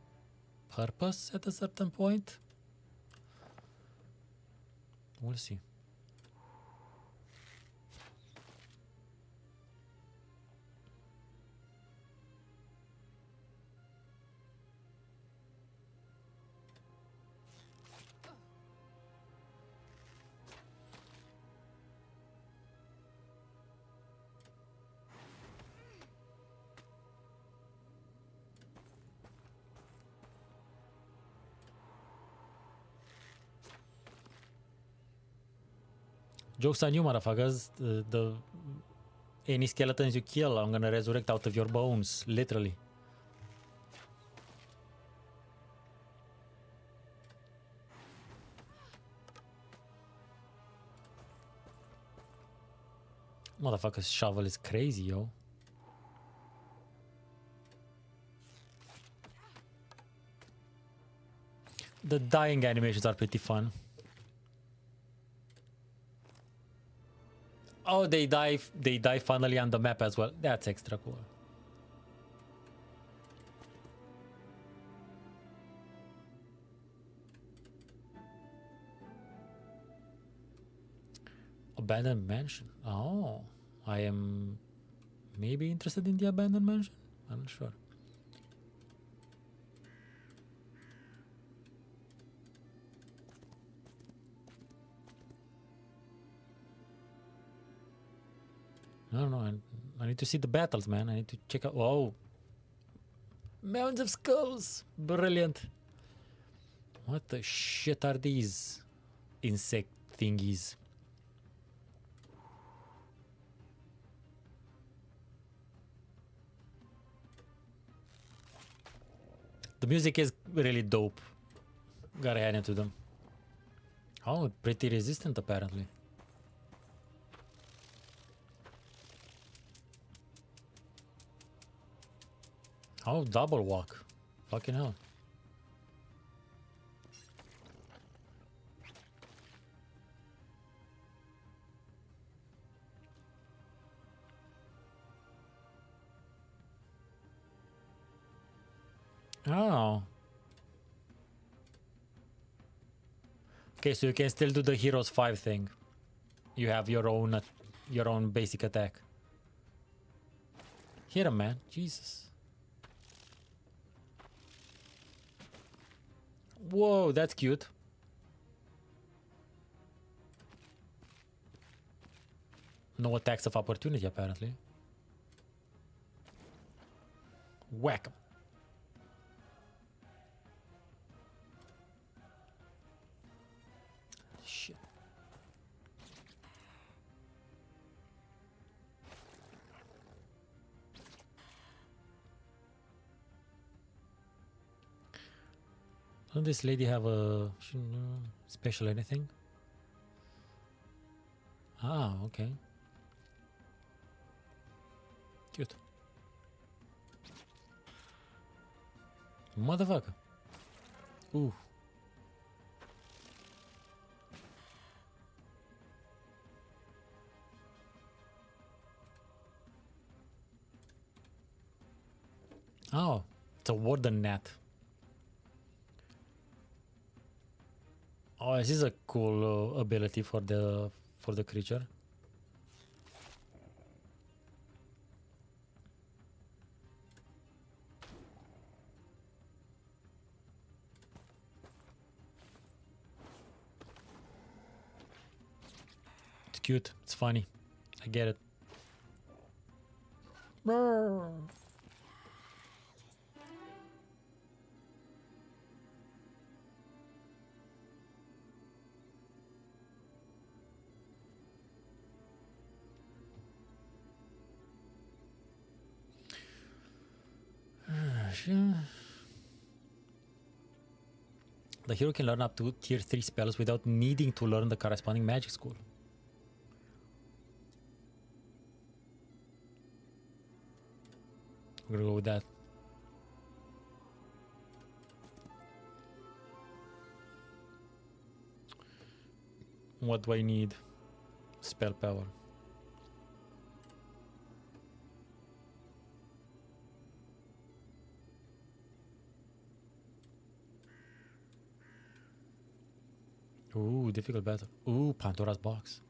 purpose at a certain point. We'll see. Joke's on you, motherfuckers. Any skeletons you kill, I'm gonna resurrect out of your bones, literally. Motherfucker's shovel is crazy, yo. The dying animations are pretty fun. Oh, they die finally on the map as well. That's extra cool. Abandoned mansion. Oh, I am maybe interested in the abandoned mansion. I'm not sure. I don't know. I need to see the battles, man. I need to check out. Whoa. Mounds of skulls. Brilliant. What the shit are these insect thingies? The music is really dope. Gotta hand it to them. Oh, pretty resistant apparently. Oh, double walk. Fucking hell. Oh. Okay, so you can still do the Heroes 5 thing. You have your own basic attack. Hit him, man. Jesus. Whoa, that's cute. No attacks of opportunity, apparently. Whack him. Shit. Doesn't this lady have a special anything? Ah, okay. Cute. Motherfucker. Ooh. Oh, it's a warden net. Oh, this is a cool ability for the creature. It's cute. It's funny. I get it. The hero can learn up to tier 3 spells without needing to learn the corresponding magic school. I'm gonna go with that. What do I need? Spell power. Ooh, difficult battle. Ooh, Pandora's box.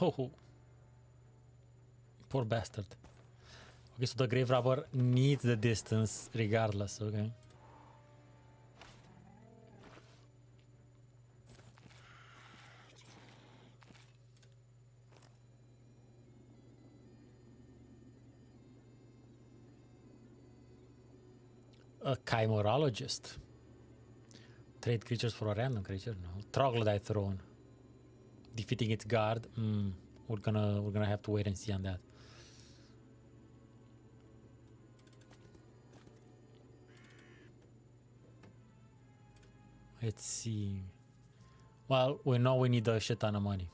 Oh, poor bastard. Okay, so the grave robber needs the distance regardless, okay? A chimorologist. Trade creatures for a random creature? No. Troglodyte throne. Defeating its guard? We're gonna have to wait and see on that. Let's see. Well, we know we need a shit ton of money.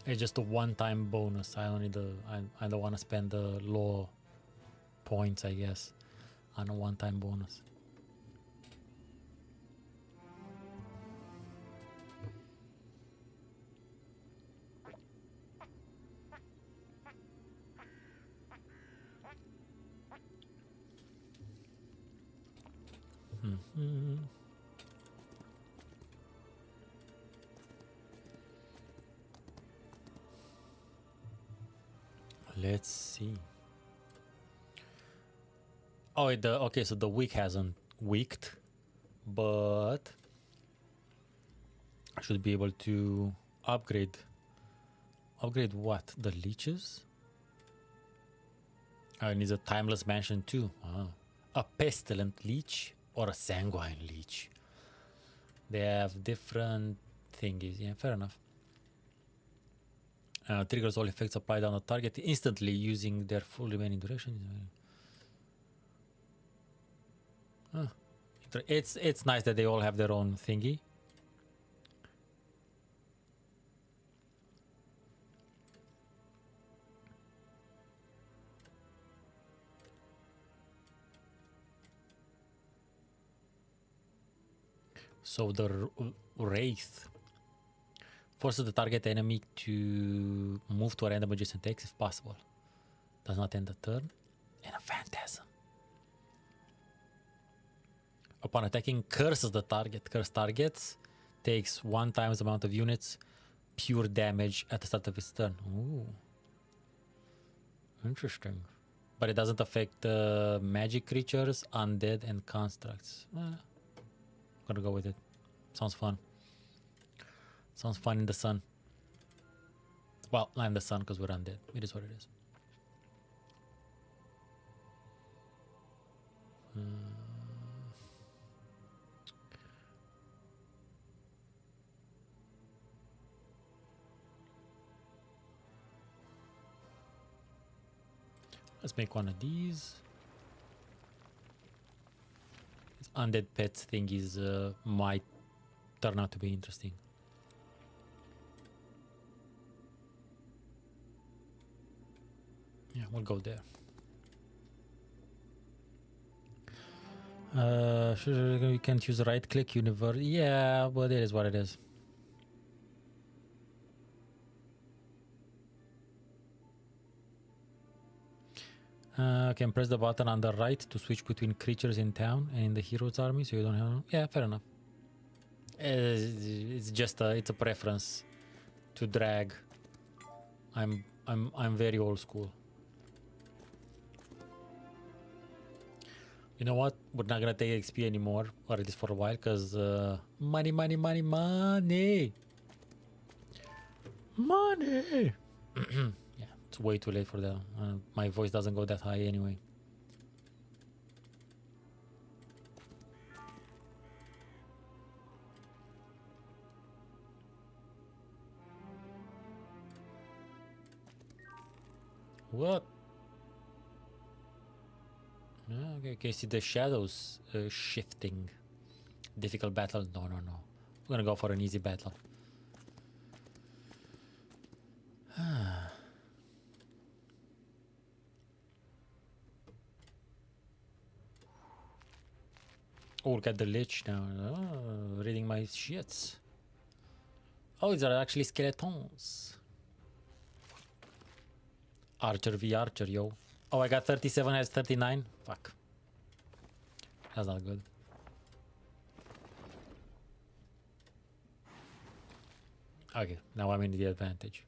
It's just a one-time bonus. I don't need I don't want to spend the law points, I guess, on a one-time bonus. Let's see. Oh, okay, so the weak hasn't weaked, but I should be able to upgrade. Upgrade what? The leeches? It needs a timeless mansion too. Ah. A pestilent leech or a sanguine leech. They have different thingies. Yeah, fair enough. Triggers all effects applied on the target instantly using their full remaining duration. It's nice that they all have their own thingy. So the Wraith forces the target enemy to move to a random adjacent X if possible. Does not end the turn. And a Phantasm. Upon attacking, curses the target. Cursed targets takes 1 times the amount of units pure damage at the start of its turn. Ooh. Interesting. But it doesn't affect magic creatures, undead, and constructs. I'm gonna go with it. Sounds fun. Sounds fun in the sun. Well, not in the sun because we're undead. It is what it is. Let's make one of these. This undead pets thing is might turn out to be interesting. Yeah, we'll go there. We can't use right click universe. Yeah, but it is what it is. Can press the button on the right to switch between creatures in town and in the hero's army, so you don't have. Yeah, fair enough. It's just it's a preference to drag. I'm very old school. You know what? We're not gonna take XP anymore, or at least for a while, because money, money, money, money, money. Yeah, it's way too late for that. My voice doesn't go that high anyway. What? Okay, okay, see the shadows shifting. Difficult battle? No, no, no. We're gonna go for an easy battle. Oh, look at the Lich now. Oh, reading my shits. Oh, these are actually skeletons. Archer v Archer, yo. Oh, I got 37 as 39. Fuck. That's not good. Okay, now I'm in the advantage.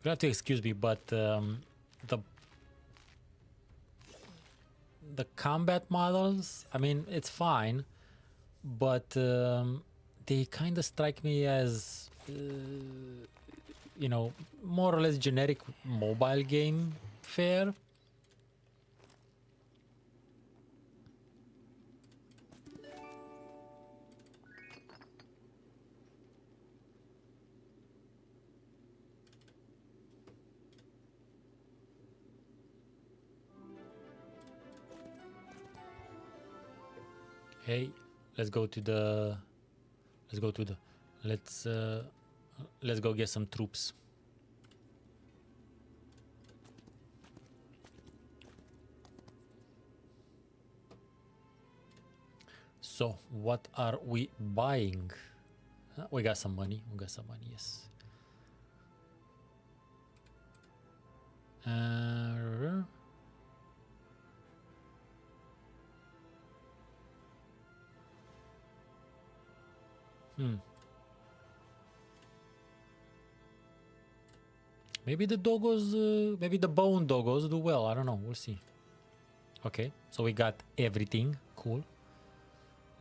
You have to excuse me, but the combat models, I mean, it's fine, but they kind of strike me as, you know, more or less generic mobile game fare. Hey, let's go to the let's go get some troops. So what are we buying? We got some money. We got some money, yes. Maybe the doggos, maybe the bone doggos do well. I don't know. We'll see. Okay, so we got everything. Cool.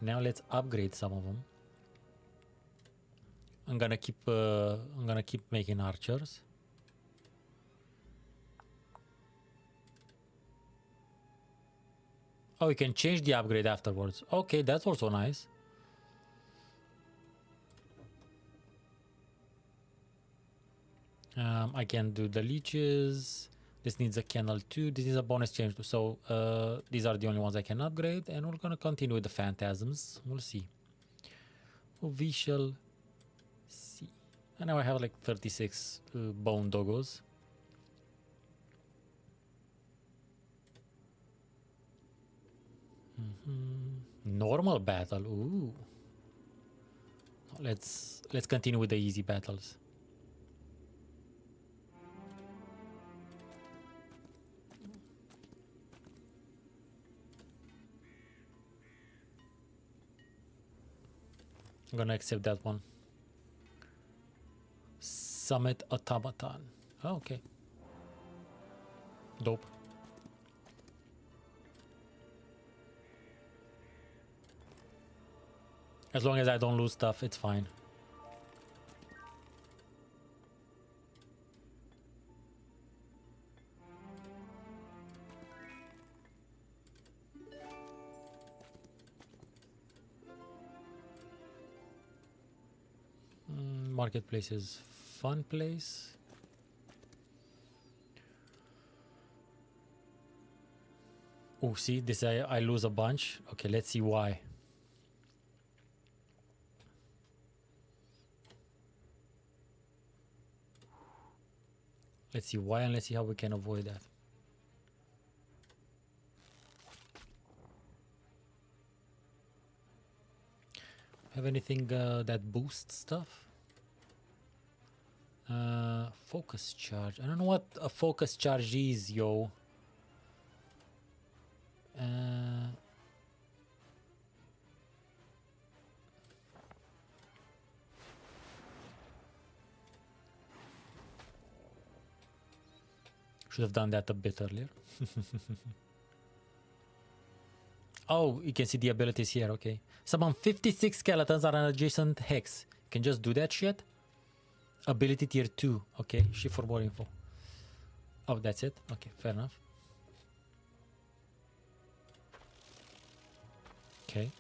Now let's upgrade some of them. I'm gonna keep making archers. Oh, we can change the upgrade afterwards. Okay, that's also nice. I can do the leeches. This needs a kennel too. This is a bonus change too. So these are the only ones I can upgrade, and we're gonna continue with the phantasms. We'll see. We shall see. And now I have like 36 bone doggos. Normal battle. Ooh. Let's continue with the easy battles. I'm gonna accept that one. Summit automaton. Oh, okay. Dope. As long as I don't lose stuff, it's fine. Marketplace is fun place. Oh, see, this I lose a bunch. Okay, let's see why. Let's see why, and let's see how we can avoid that. Have anything that boosts stuff? Focus charge. I don't know what a focus charge is, yo. Should have done that a bit earlier. Oh, you can see the abilities here. Okay. Summon 56 skeletons on an adjacent hex. You can just do that shit. Ability tier 2. Okay. Shift for more info. Oh, that's it. Okay, fair enough. Okay.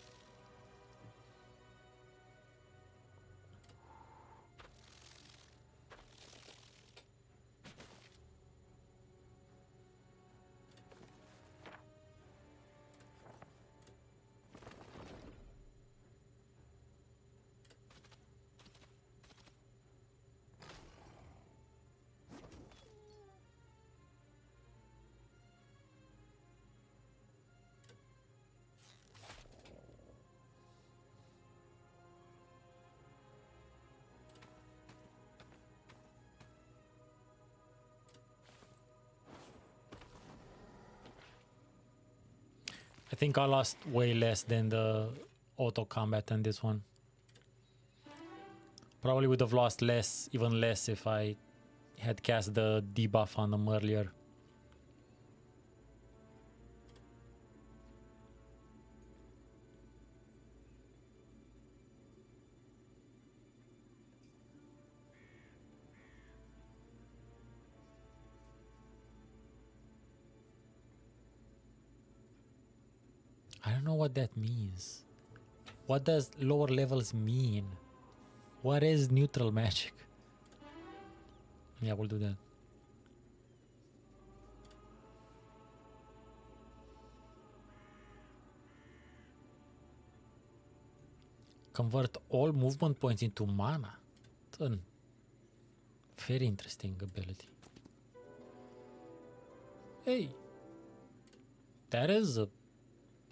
I think I lost way less than the auto combat in this one. Probably would have lost less, even less, if I had cast the debuff on them earlier. I don't know what that means. What does lower levels mean? What is neutral magic? Yeah, we'll do that. Convert all movement points into mana. It's a very interesting ability. Hey, that is a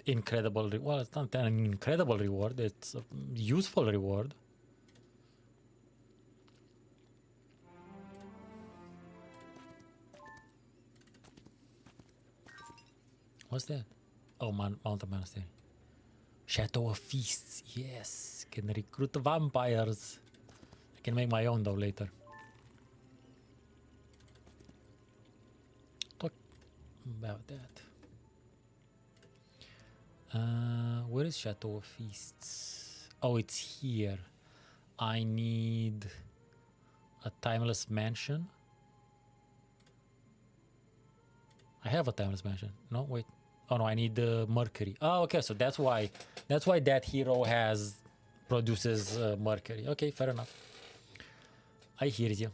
incredible. Well, it's not an incredible reward. It's a useful reward. What's that? Oh, Mountain Monastery. Chateau of Feasts. Yes. Can recruit the vampires. I can make my own though later. Talk about that. Where is Chateau of Feasts? Oh, it's here. I need a timeless mansion. I have a timeless mansion. No, wait. Oh no, I need the Mercury. Oh, okay. So that's why that hero produces Mercury. Okay, fair enough. I hear you.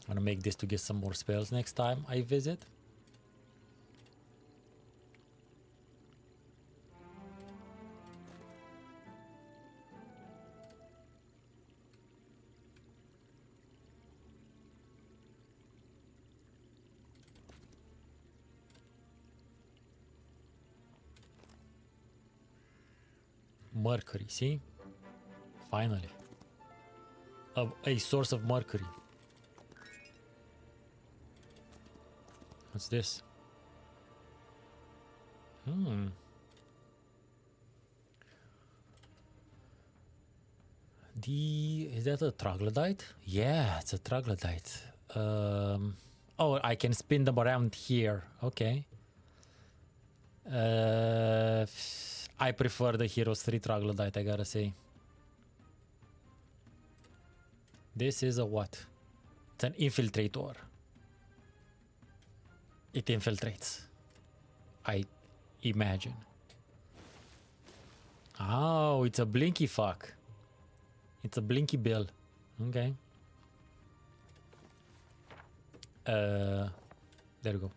I'm gonna make this to get some more spells next time I visit. Mercury, see? Finally. A source of Mercury. What's this? Is that a troglodyte? Yeah, it's a troglodyte. Oh, I can spin them around here. Okay. I prefer the Heroes 3 troglodyte, I gotta say. This is a what? It's an infiltrator. It infiltrates, I imagine. Oh, it's a blinky fuck. It's a blinky bill. Okay. There we go.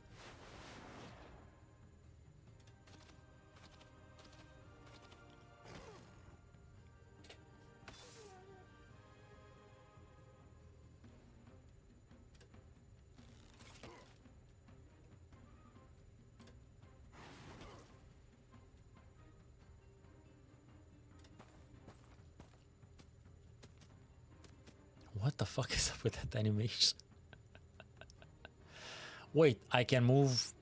What the fuck is up with that animation? Wait, I can move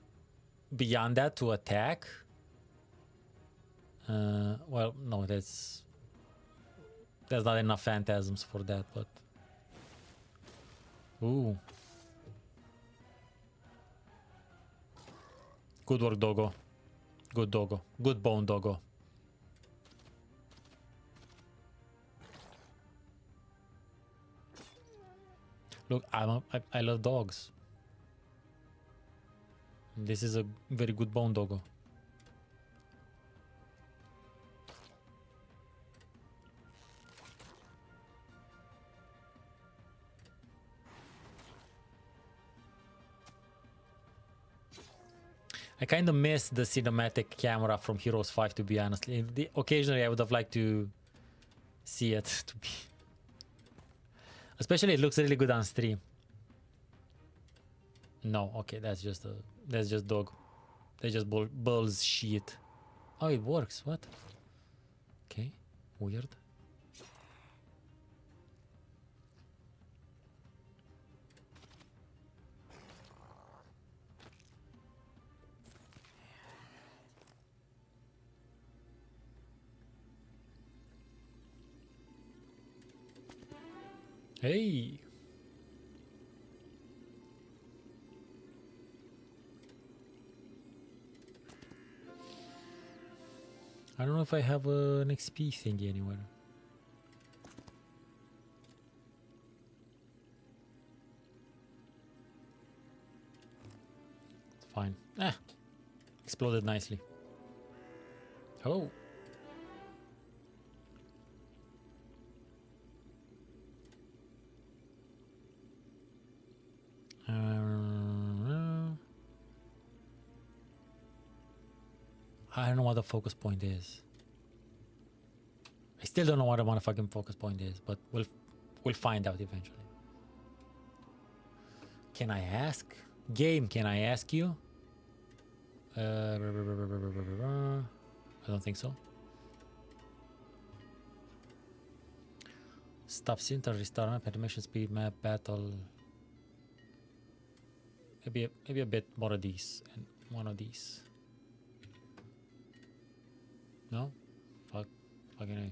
beyond that to attack? Well, no, there's not enough phantasms for that, but... Ooh. Good work, doggo. Good doggo. Good bone, doggo. Look, I love dogs. This is a very good bone, doggo. I kind of miss the cinematic camera from Heroes 5, to be honest. Occasionally, I would have liked to see it. To be, especially, it looks really good on stream. No, okay, that's just dog. They just bulls shit. Oh, it works. What? Okay, weird. Hey. I don't know if I have an XP thingy anywhere. It's fine. Ah, exploded nicely. Oh. I don't know what the focus point is. I still don't know what the motherfucking focus point is, but we'll find out eventually. Can I ask? Game, can I ask you? I don't think so. Stop center, restart map, animation speed, map, battle. Maybe a bit more of these and one of these. No? Fuck. Fucking A.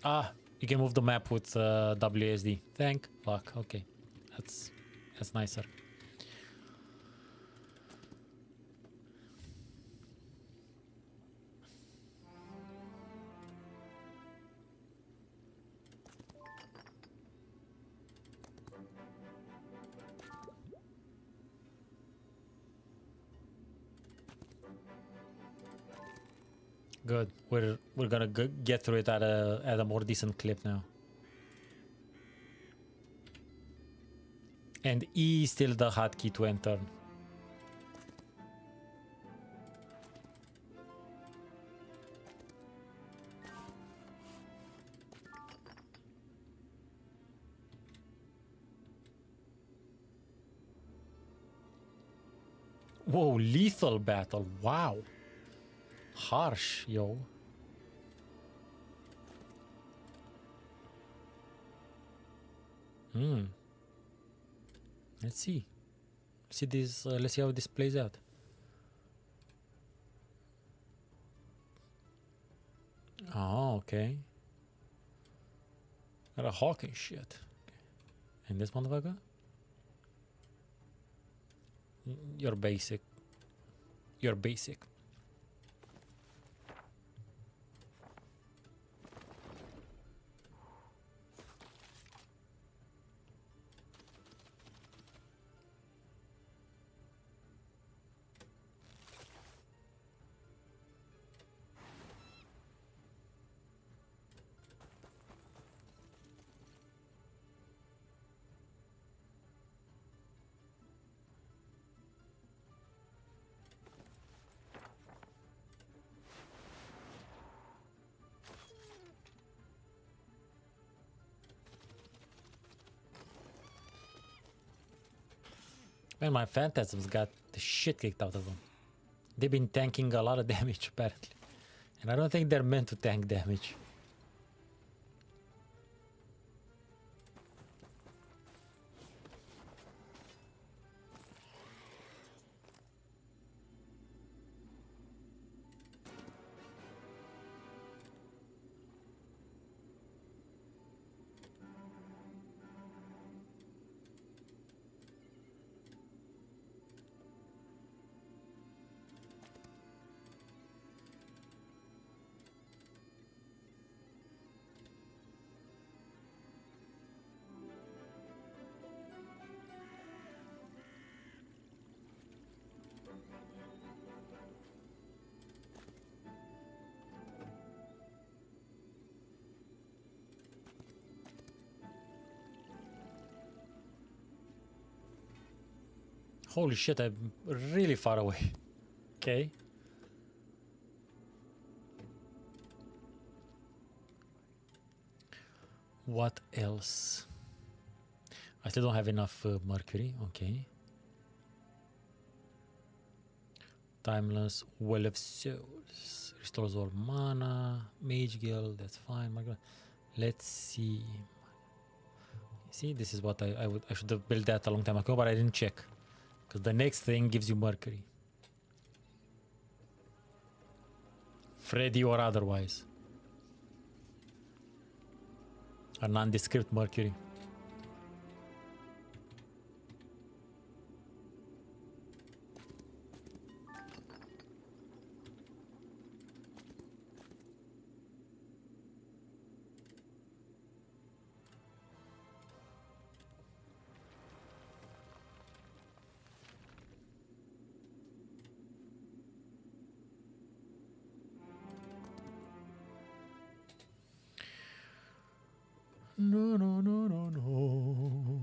Ah, you can move the map with WSD. Fuck. Okay, that's nicer. Good. We're gonna get through it at a more decent clip now. And E is still the hotkey to enter. Whoa, lethal battle. Wow. Harsh, yo. Let's see. See this. Let's see how this plays out. Oh, okay. Got a hawk and shit. Okay. And this motherfucker? You're basic. You're basic. Man, my phantasms got the shit kicked out of them. They've been tanking a lot of damage, apparently. And I don't think they're meant to tank damage. Holy shit, I'm really far away. Okay. What else? I still don't have enough mercury. Okay. Timeless Well of Souls. Restores all mana. Mage Guild. That's fine. Let's see. See, this is what I should have built that a long time ago, but I didn't check. Because the next thing gives you mercury. Freddy or otherwise. A nondescript mercury. No, no, no, no, no.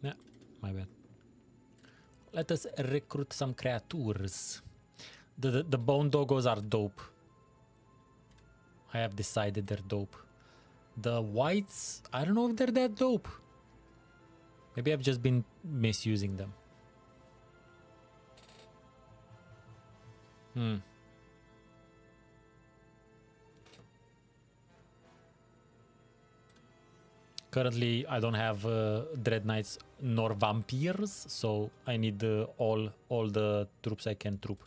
Nah, my bad. Let us recruit some creatures. The bone doggos are dope. I have decided they're dope. The whites, I don't know if they're that dope. Maybe I've just been misusing them. Currently, I don't have Dread Knights nor Vampires, so I need all the troops I can troop.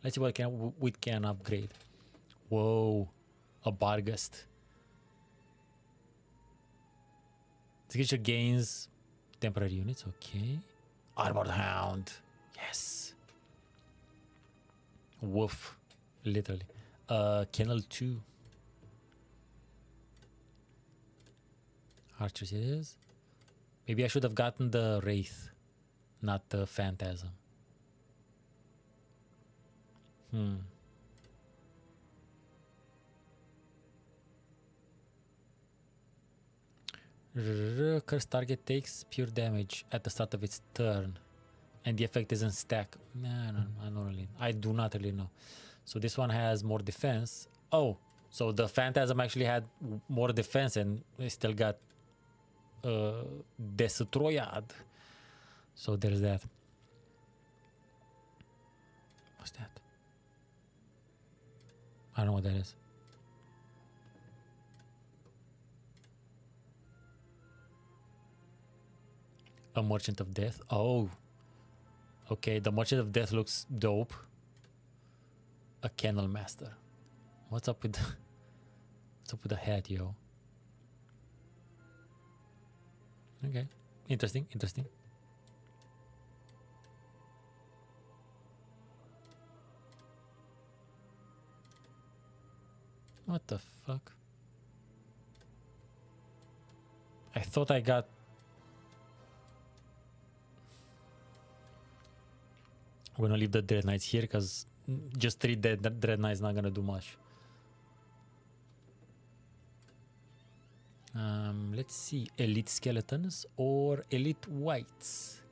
Let's see what we can upgrade. Whoa, a Barghest. This creature gains temporary units, okay. Armored Hound, yes. Woof, literally. Kennel 2. Archers it is. Maybe I should have gotten the Wraith, not the Phantasm. Cursed target takes pure damage at the start of its turn, and the effect isn't stack. No, I don't really. I do not really know. So this one has more defense. Oh, so the Phantasm actually had more defense, and it still got Destroyed. So there's that. What's that? I don't know what that is. A Merchant of Death. Oh. Okay, the Merchant of Death looks dope. A Kennel Master. What's up with the hat, yo? Okay. Interesting. What the fuck? I thought I got... I'm gonna leave the Dread Knights here because just 3 Dread Knights not gonna do much. Let's see, Elite Skeletons or Elite Whites.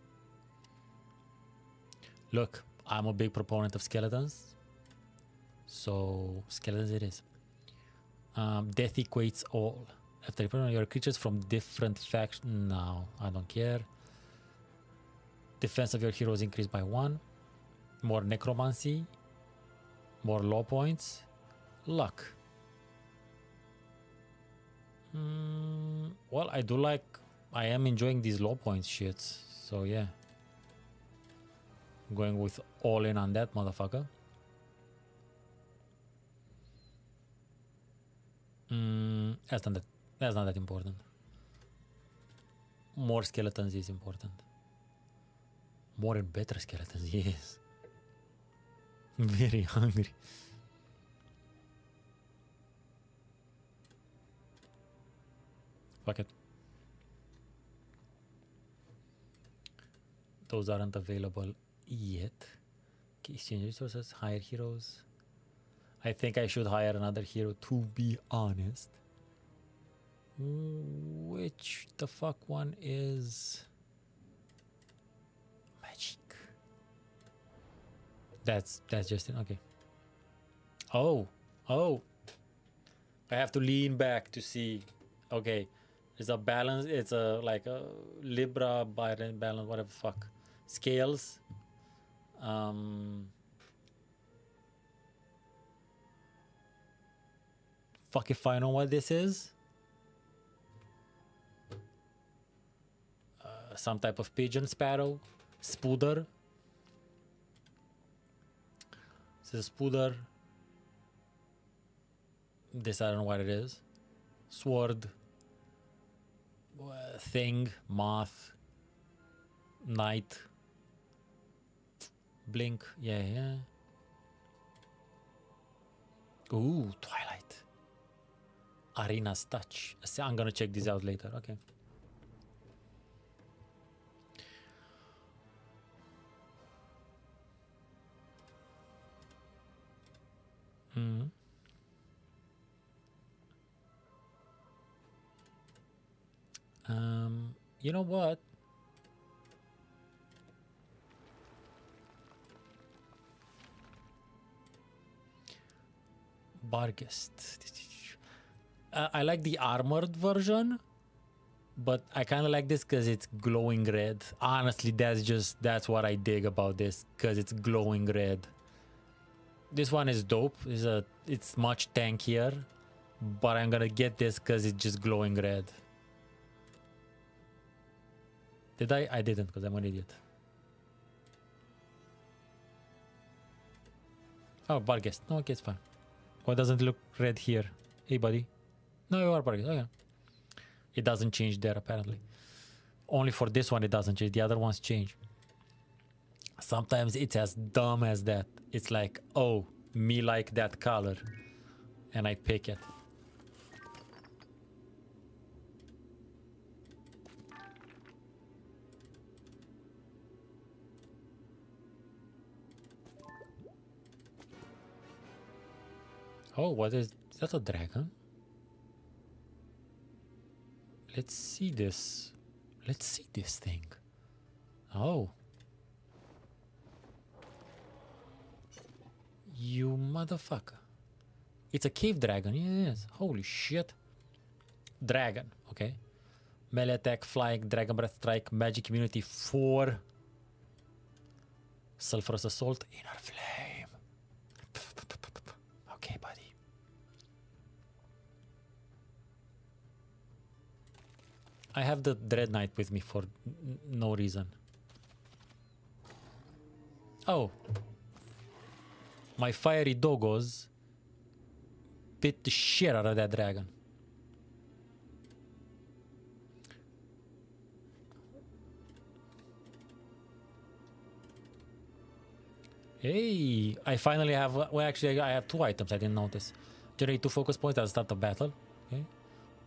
Look, I'm a big proponent of skeletons, so skeletons it is. Death equates all. After repairing your creatures from different factions. No, I don't care. Defense of your heroes increased by 1. More necromancy. More law points. Luck. Well, I am enjoying these law points shits. So yeah. I'm going with all in on that motherfucker. That's not that important. More skeletons is important. More and better skeletons, yes. Very hungry. Fuck it. Those aren't available yet. Okay, exchange resources, hire heroes. I think I should hire another hero, to be honest. Which the fuck one is magic? That's just it. Okay. Oh. I have to lean back to see. Okay. It's a balance. It's a like a Libra balance, whatever the fuck. Scales. Fuck if I know what this is. Some type of pigeon sparrow. Spooder. This is Spooder. This I don't know what it is. Sword. Thing. Moth. Knight. Blink. Yeah. Ooh, Twilight. Arena's Touch. I'm gonna check this out later. Okay. You know what? Barghest. I like the armored version, but I kind of like this because it's glowing red. Honestly, that's what I dig about this, because it's glowing red. This one is dope. It's much tankier, but I'm gonna get this because it's just glowing red. Did I? I didn't, because I'm an idiot. Oh, bar guest. No, okay, it's fine. Why doesn't it look red here? Hey, buddy. No, you are bar guest. Okay. It doesn't change there, apparently. Only for this one, it doesn't change. The other ones change. Sometimes it's as dumb as that. It's like, oh, me like that color. And I pick it. Oh, what is that? A dragon? Let's see this. Let's see this thing. Oh. You motherfucker. It's a cave dragon. Yes. Holy shit. Dragon. Okay. Melee attack, flying, dragon breath strike, magic immunity 4. Sulfurous assault, inner flame. Okay, buddy. I have the Dread Knight with me for no reason. Oh. My fiery doggos bit the shit out of that dragon. Hey, I finally have, well actually I have 2 items, I didn't notice. Generate 2 focus points at the start of battle. Okay.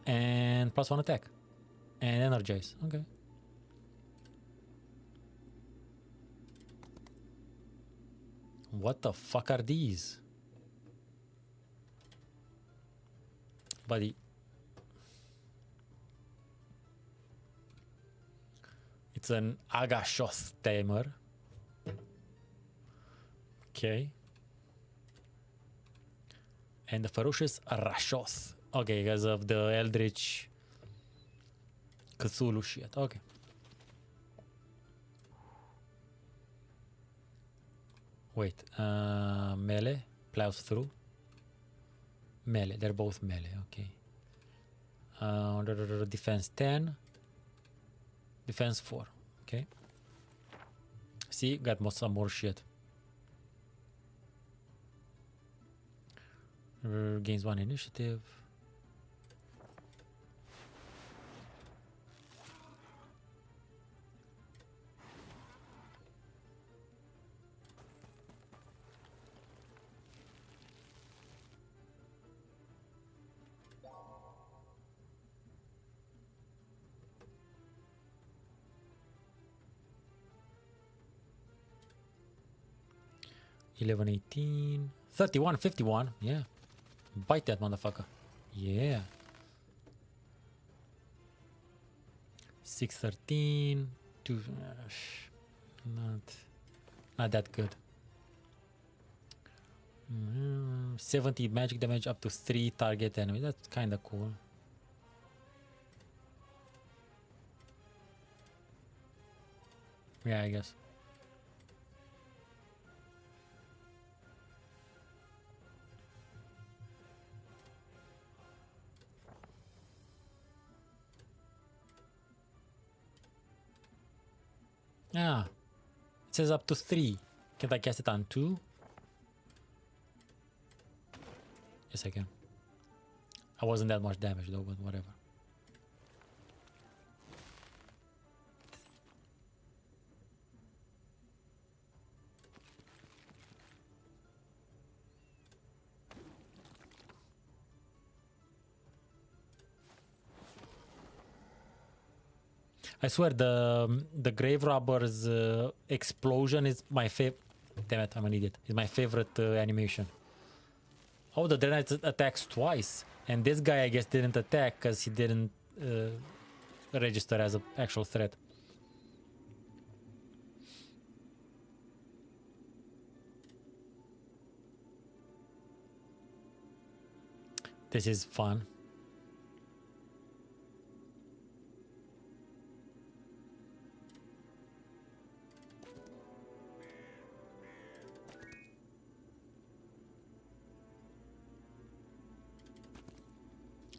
And +1 attack. And energize. Okay. What the fuck are these? Buddy. It's an Agashoth tamer. Okay. And the ferocious Rashoth. Okay, because of the Eldritch Cthulhu shit. Okay. Wait. Melee plows through. Melee. They're both melee. Okay. Defense 10. Defense 4. Okay. See, got some more shit. Gains 1 initiative. $11, $18, $31, $51. Yeah. Bite that motherfucker. Yeah. 6, 13. 2. Not that good. 70 magic damage up to 3 target enemy. That's kind of cool. Yeah, I guess. Ah, it says up to 3. Can I cast it on 2? Yes, I can. I wasn't that much damage though, but whatever. I swear the grave robber's explosion is my favorite. Damn it, I'm an idiot. It's my favorite animation. Oh, the Dread Knight attacks twice, and this guy I guess didn't attack because he didn't register as an actual threat. This is fun.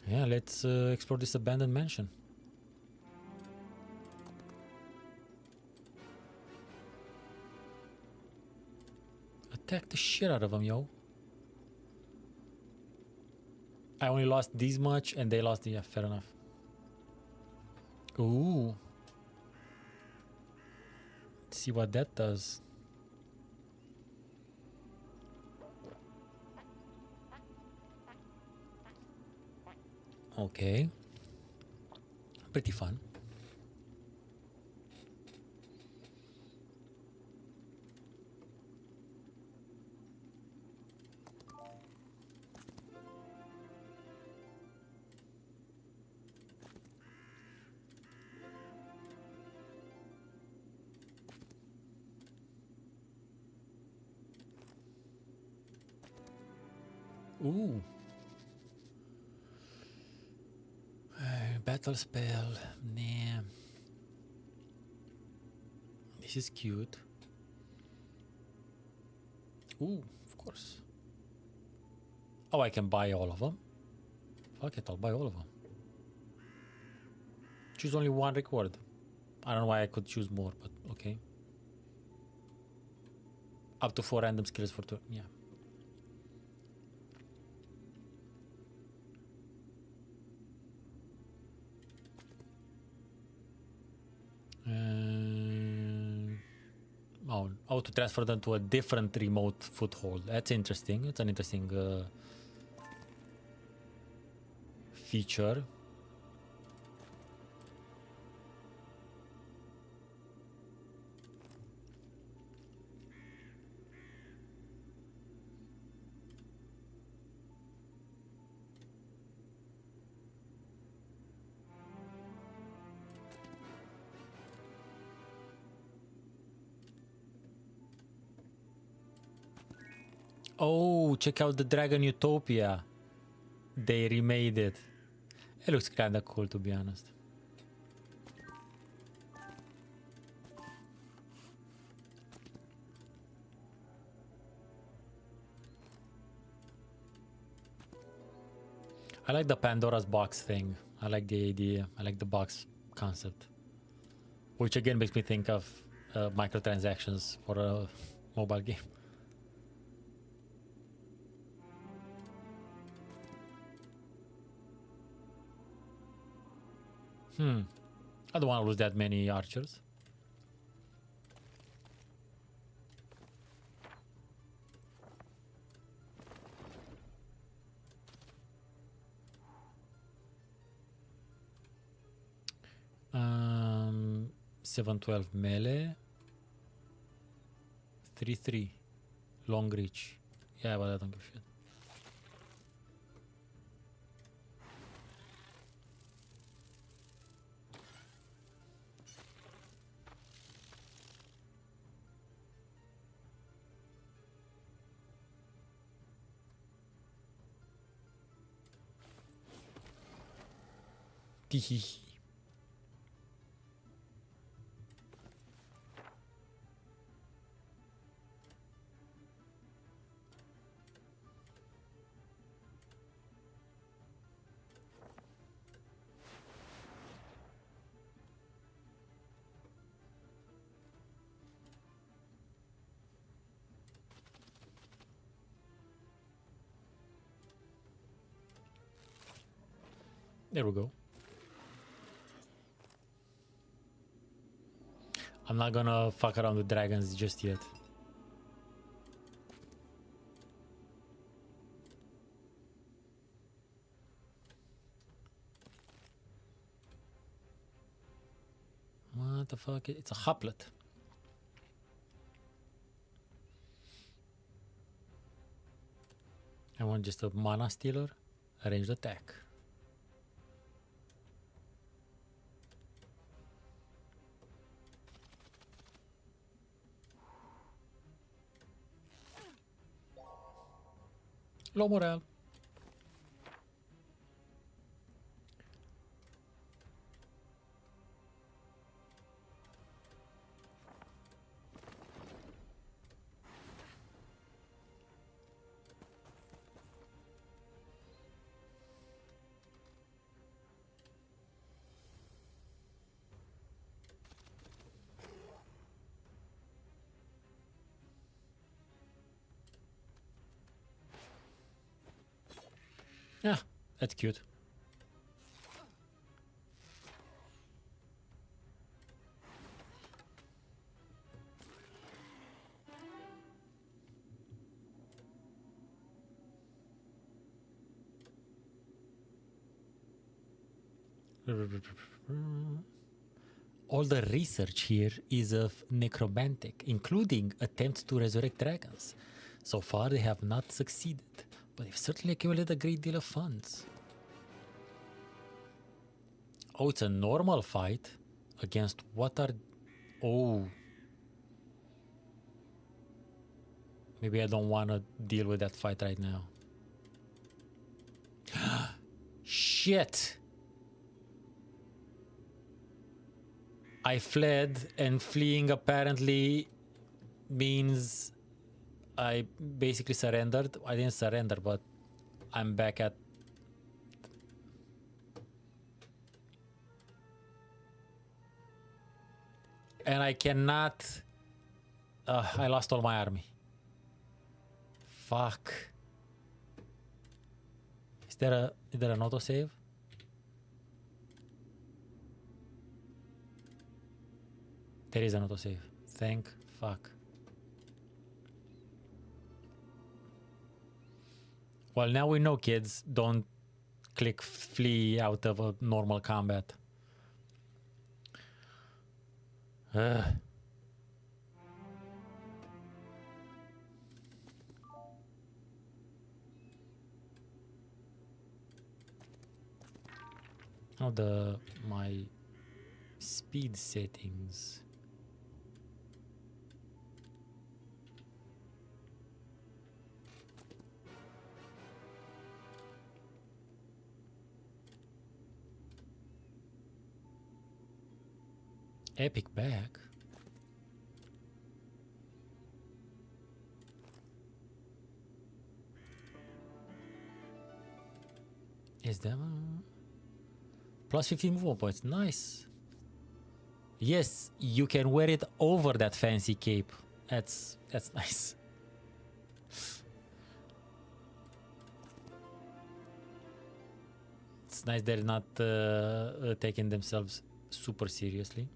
Yeah, let's explore this abandoned mansion. Attack the shit out of them, yo. I only lost this much and they lost the... Yeah, fair enough. Ooh. Let's see what that does. Okay. Pretty fun. Ooh. Battle spell. Nah. This is cute. Ooh, of course. Oh, I can buy all of them. Fuck it, I'll buy all of them. Choose only one record. I don't know why I could choose more, but okay. Up to 4 random skills for 2. Yeah. Oh, to transfer them to a different remote foothold. That's interesting. It's an interesting feature. Oh, check out the Dragon Utopia. They remade it. It looks kinda cool, to be honest. I like the Pandora's box thing. I like the idea. I like the box concept. Which again makes me think of microtransactions for a mobile game. I don't want to lose that many archers. Um, 712 melee. 3-3. Long reach. Yeah, but I don't give a shit. Tihihi. There we go. I'm not gonna fuck around with dragons just yet. What the fuck? It's a hoplet. I want just a mana stealer. Ranged attack. Low morale. That's cute. All the research here is of necromantic, including attempts to resurrect dragons. So far, they have not succeeded, but they've certainly accumulated a great deal of funds. Oh, it's a normal fight against what are... Oh. Maybe I don't want to deal with that fight right now. Shit! I fled, and fleeing apparently means I basically surrendered. I didn't surrender, but I'm back at... And I cannot... I lost all my army. Fuck. Is there an autosave? There is an autosave. Thank fuck. Well, now we know, kids. Don't click flee out of a normal combat. Oh, my speed settings. Epic bag. Is that plus 15 movement points? Nice. Yes, you can wear it over that fancy cape. That's nice. It's nice they're not taking themselves super seriously.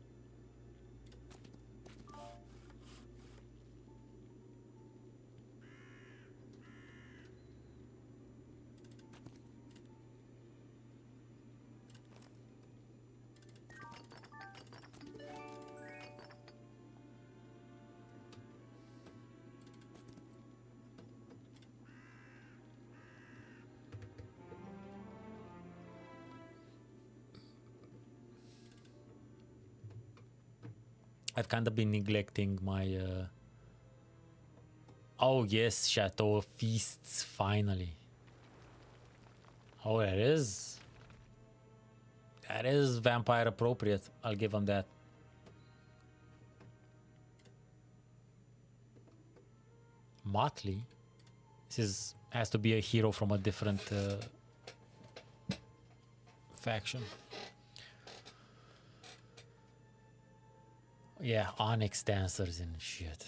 I've kind of been neglecting my... Oh yes, Chateau Feasts, finally. Oh, it is. That is vampire appropriate. I'll give them that. Motley? This has to be a hero from a different faction. Yeah, Onyx dancers and shit.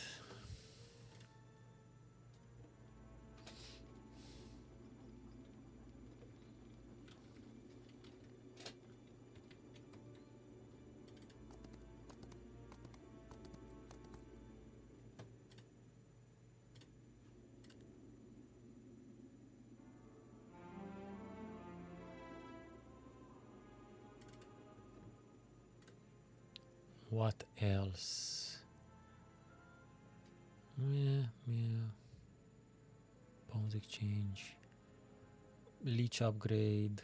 What else? Yeah. Bones exchange. Leech upgrade.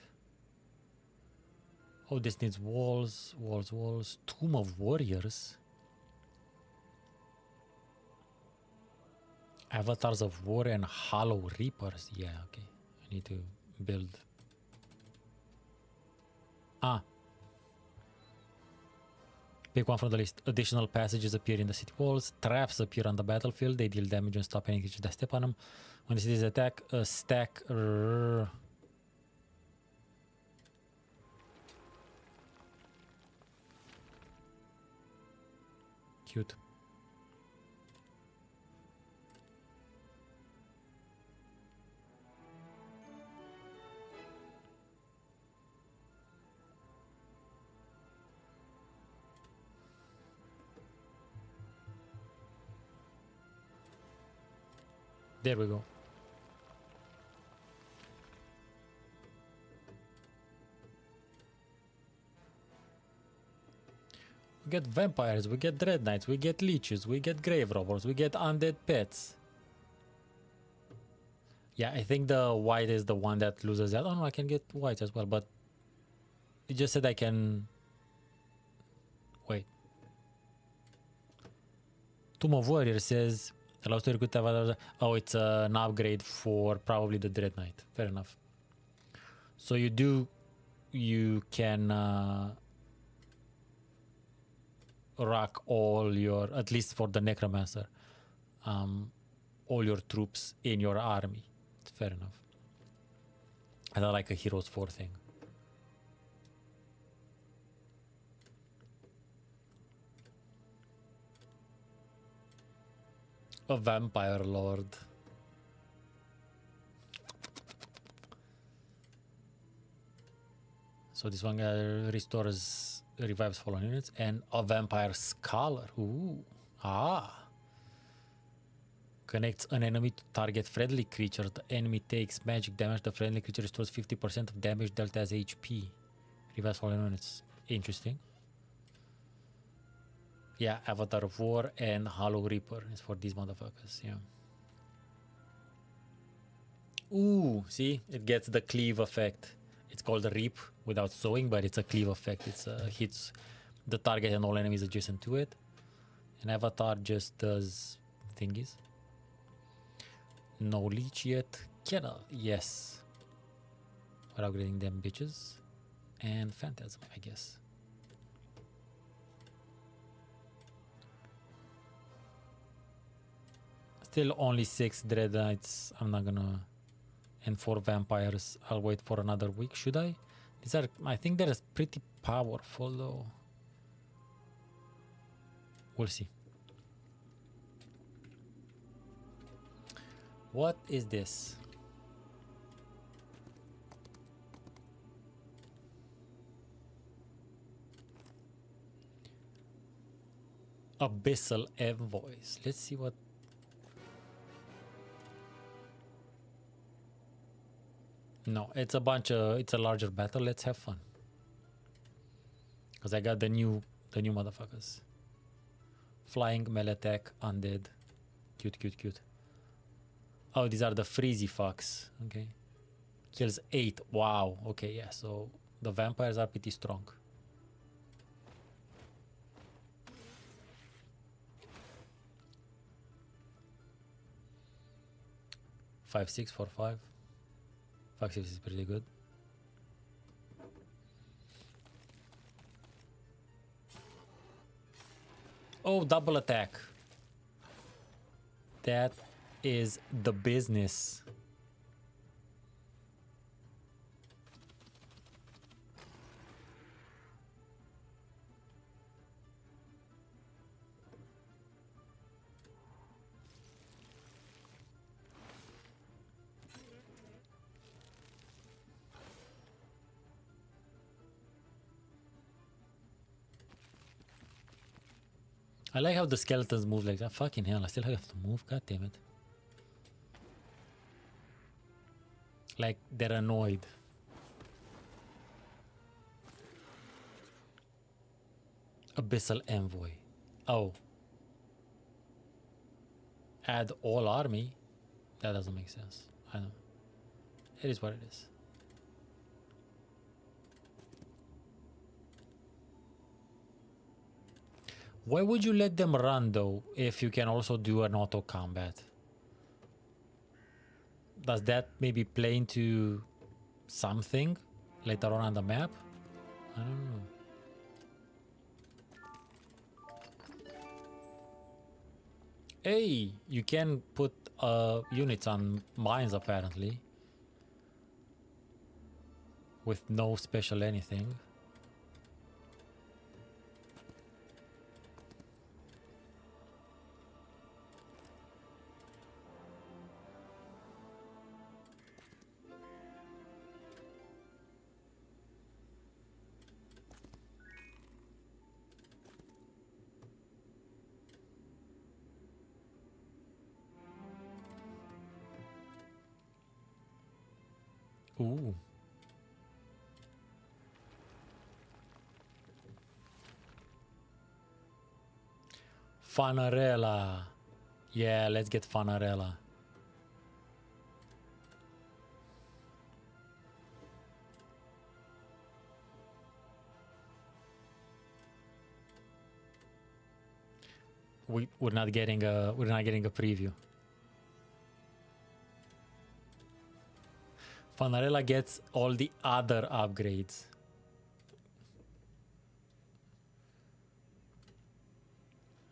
Oh, this needs walls. Tomb of Warriors. Avatars of War and Hollow Reapers. Yeah, okay. I need to build. Pick one from the list. Additional passages appear in the city walls. Traps appear on the battlefield. They deal damage and stop any creatures that step on them. When the cities attack, a stack. Cute. There we go. We get vampires, we get dread knights, we get leeches, we get grave robbers, we get undead pets. Yeah, I think the white is the one that loses that. Oh no, I can get white as well, but it just said I can... Wait. Tomb of Warrior says allows to recruit avatars. Oh, it's an upgrade for probably the Dread Knight. Fair enough. So you can rack all your, at least for the Necromancer, all your troops in your army. Fair enough. I don't like a Heroes 4 thing. A Vampire Lord. So this one revives fallen units, and a Vampire Scholar. Ooh. Ah. Connects an enemy to target friendly creature. The enemy takes magic damage. The friendly creature restores 50% of damage dealt as HP. Revives fallen units. Interesting. Yeah, Avatar of War and Hollow Reaper is for these motherfuckers. Yeah. Ooh, see, it gets the cleave effect. It's called a Reap without sewing, but it's a cleave effect. It's hits the target and all enemies adjacent to it. And Avatar just does thingies. No leech yet. Kennel, yes. We're upgrading them bitches. And Phantasm, I guess. Still only 6 Dread Knights. I'm not gonna... And 4 vampires. I'll wait for another week. Should I? These are... I think they're pretty powerful though. We'll see. What is this? Abyssal Envoys. Let's see what... No, it's a bunch of... It's a larger battle. Let's have fun. Because I got the new motherfuckers. Flying, melee attack, undead. Cute, cute, cute. Oh, these are the freezy fucks. Okay. Kills 8. Wow. Okay, yeah. So the vampires are pretty strong. Five, 6, 4, 5. 5, 6 is pretty good. Oh, double attack. That is the business. I like how the skeletons move like that. Fucking hell, I still have to move. God damn it. Like they're annoyed. Abyssal Envoy. Oh. Add all army? That doesn't make sense. I know. It is what it is. Why would you let them run though if you can also do an auto combat? Does that maybe play into something later on the map? I don't know. Hey, you can put units on mines apparently. With no special anything. Ooh. Fanarella. Yeah, let's get Fanarella. We're not getting a preview. Fanarella gets all the other upgrades.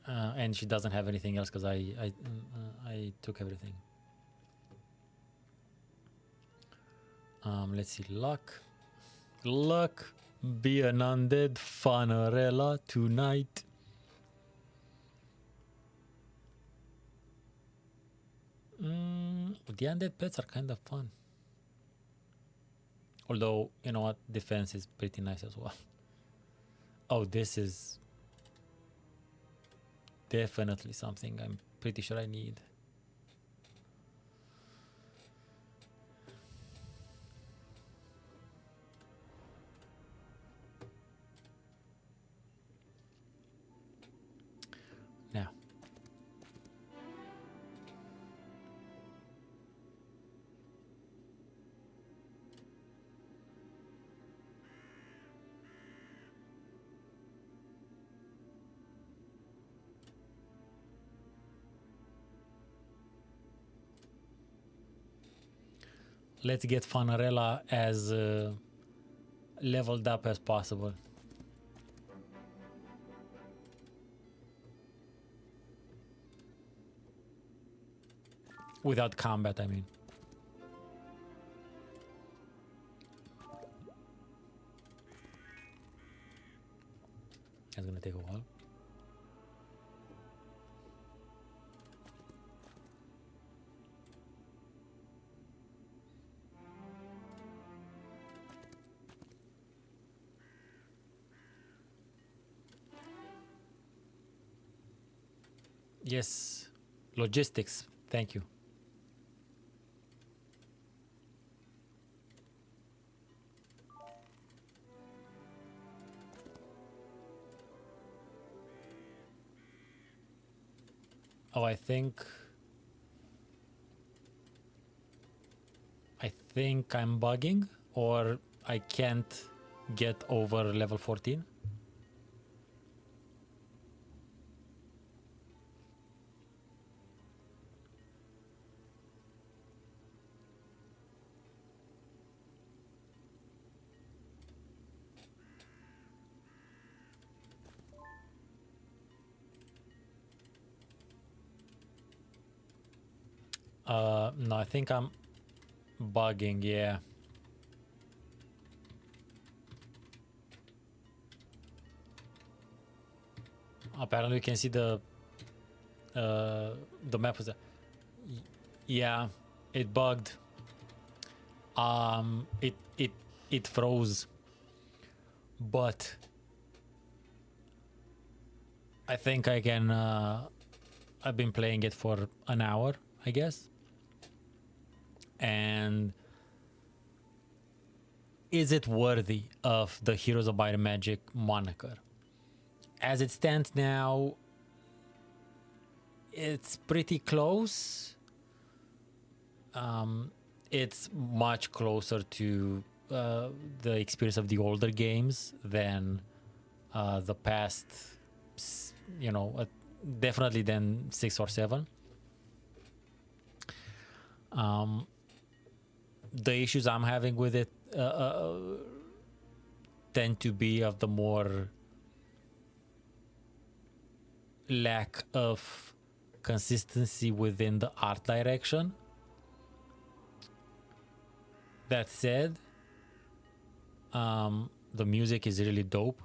And she doesn't have anything else because I took everything. Let's see, luck. Be an undead Fanarella tonight. The undead pets are kind of fun. Although, you know what, defense is pretty nice as well. Oh, this is definitely something I'm pretty sure I need. Now, let's get Fanarella as leveled up as possible. Without combat, I mean. That's gonna take a while. Yes, logistics. Thank you. Oh, I think I'm bugging, or I can't get over level 14. No, I think I'm bugging, yeah. Apparently you can see the map was yeah, it bugged. It froze. But I think I can I've been playing it for an hour, I guess. And is it worthy of the Heroes of Might and Magic moniker? As it stands now, it's pretty close. It's much closer to the experience of the older games than the past, you know, definitely than 6 or 7. The issues I'm having with it tend to be of the more lack of consistency within the art direction. That said, the music is really dope.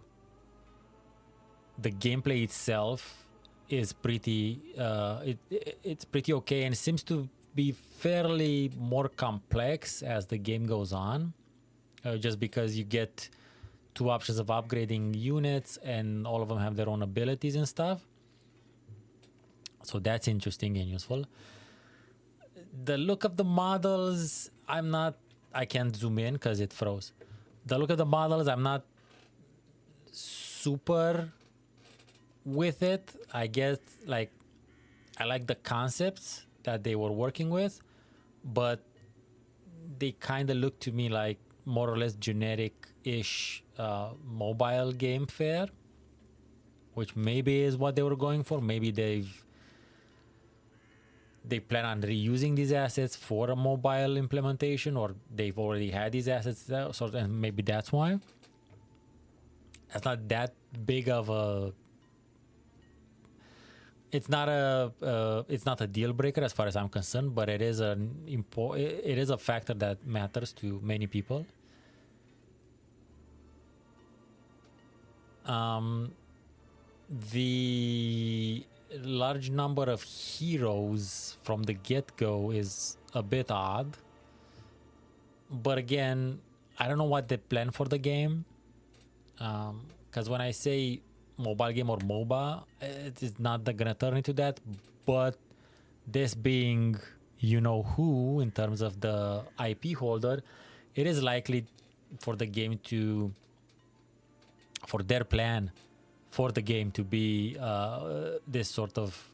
The gameplay itself is pretty it's pretty okay, and seems to be fairly more complex as the game goes on, just because you get 2 options of upgrading units and all of them have their own abilities and stuff. So that's interesting and useful. The look of the models, I'm not I can't zoom in because it froze. The look of the models, I'm not super with it. I guess like I like the concepts that they were working with, but they kind of look to me like more or less generic-ish mobile game fare, which maybe is what they were going for. Maybe they plan on reusing these assets for a mobile implementation, or they've already had these assets there, so and maybe that's why. It's not that big of a. It's not a deal breaker as far as I'm concerned, but it is it is a factor that matters to many people. The large number of heroes from the get-go is a bit odd, but again, I don't know what they plan for the game, because when I say mobile game or MOBA, it is not gonna turn into that, but this being who in terms of the IP holder, it is likely for the game to, for their plan for the game to be this sort of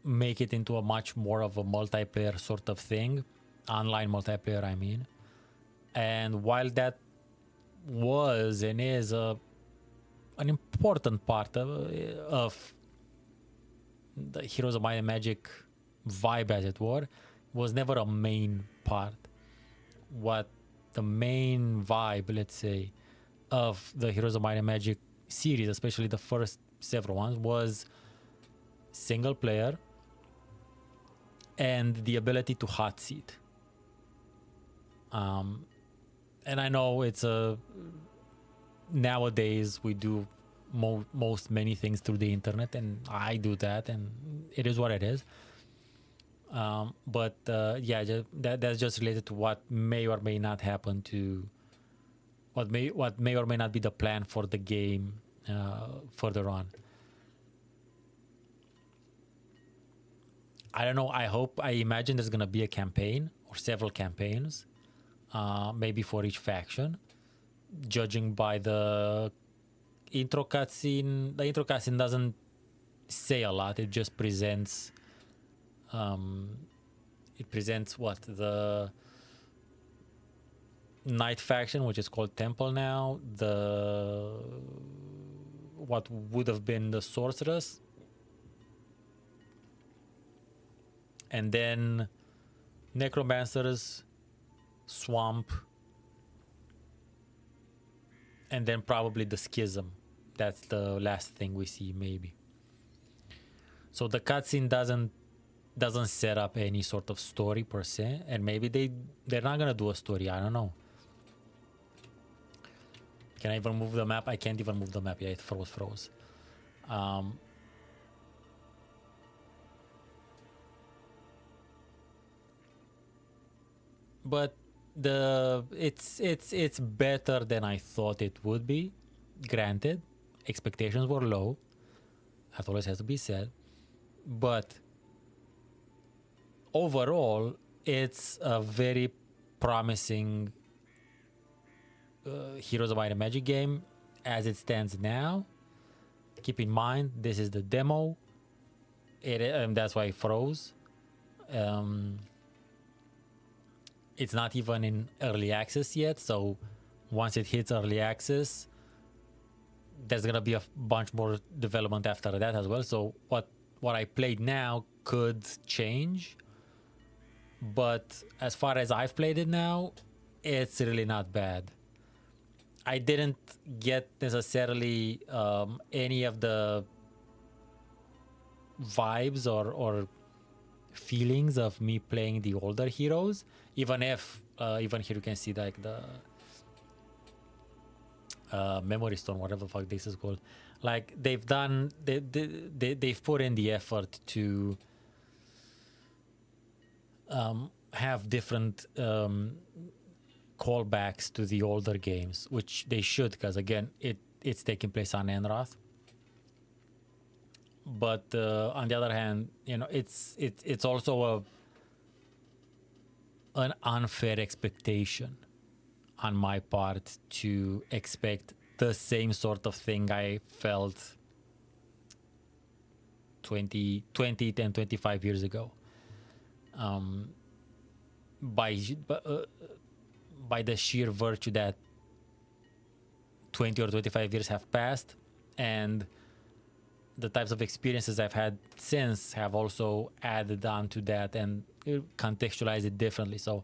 make it into a much more of a multiplayer sort of thing, online multiplayer I mean. And while that was and is an important part of the Heroes of Might and Magic vibe, as it were, was never a main part. What the main vibe, let's say, of the Heroes of Might and Magic series, especially the first several ones, was single player and the ability to hot seat. And I know it's nowadays we do many things through the internet, and I do that, and it is what it is. But that's just related to what may or may not happen to what may or may not be the plan for the game further on. I don't know. I imagine there's gonna be a campaign or several campaigns, maybe for each faction, judging by the intro cutscene. The intro cutscene doesn't say a lot. It just presents. It presents what the Knight faction, which is called Temple now. What would have been the Sorceress, and then Necromancers, Swamp, and then probably the Schism. That's the last thing we see, maybe. So the cutscene doesn't set up any sort of story per se, and maybe they're not gonna do a story. I don't know. Can I even move the map? I can't even move the map. Yeah, it froze. But it's better than I thought it would be. Granted, expectations were low. That always has to be said. But overall, it's a very promising Heroes of Might and Magic game as it stands now. Keep in mind, this is the demo. That's why it froze. It's not even in early access yet, so once it hits early access, there's gonna be a bunch more development after that as well. So what I played now could change, but as far as I've played it now, it's really not bad. I didn't get necessarily any of the vibes or feelings of me playing the older heroes, even if even here you can see like the memory stone, whatever the fuck this is called. Like they've put in the effort to have different callbacks to the older games, which they should, because again it's taking place on Enroth. But on the other hand, it's also an unfair expectation on my part to expect the same sort of thing I felt 10, 25 years ago. By the sheer virtue that 20 or 25 years have passed, and the types of experiences I've had since have also added on to that and contextualized it differently. So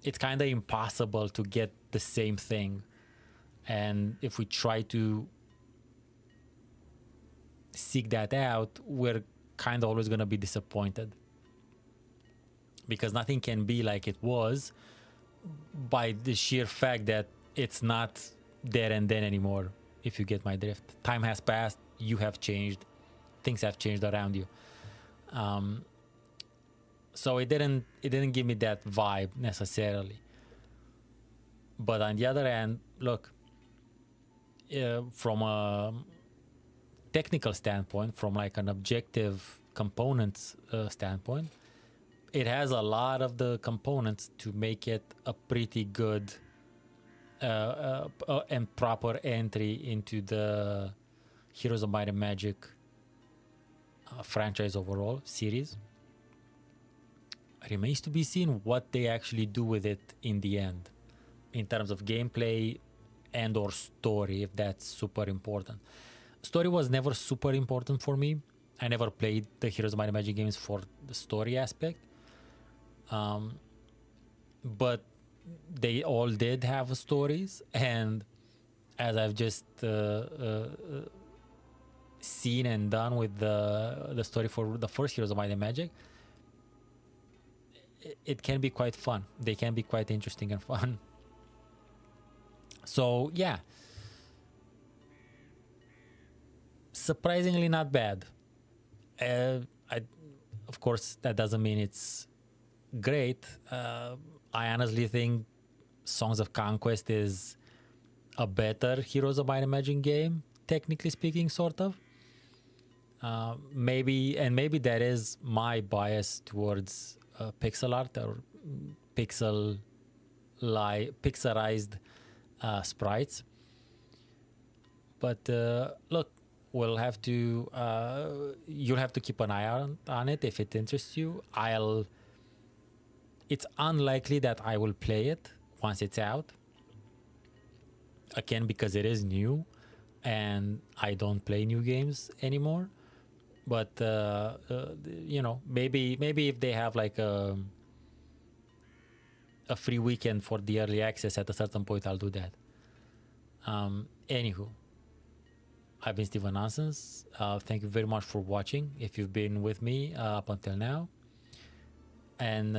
it's kind of impossible to get the same thing. And if we try to seek that out, we're kind of always going to be disappointed, because nothing can be like it was by the sheer fact that it's not there and then anymore, if you get my drift. Time has passed, you have changed, things have changed around you. So it didn't give me that vibe necessarily. But on the other hand, look, from a technical standpoint, from like an objective components standpoint, it has a lot of the components to make it a pretty good and proper entry into the Heroes of Might and Magic franchise overall series. Remains to be seen what they actually do with it in the end, in terms of gameplay and or story, if that's super important. Story was never super important for me. I never played the Heroes of Might and Magic games for the story aspect. But they all did have stories, and as I've just seen and done with the story for the first Heroes of Might and Magic, it can be quite fun. They can be quite interesting and fun. So yeah, surprisingly not bad. Of course, that doesn't mean it's great. I honestly think Songs of Conquest is a better Heroes of Might and Magic game, technically speaking, sort of. Maybe that is my bias towards pixel art or pixelized sprites. But look, we'll have to you'll have to keep an eye on it if it interests you. It's unlikely that I will play it once it's out, again, because it is new and I don't play new games anymore. But you know, maybe if they have like a free weekend for the early access at a certain point, I'll do that. Anywho, I've been Steven Nonsense. Thank you very much for watching, if you've been with me up until now, and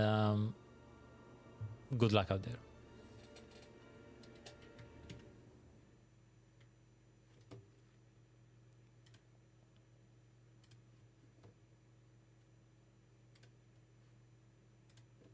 good luck out there.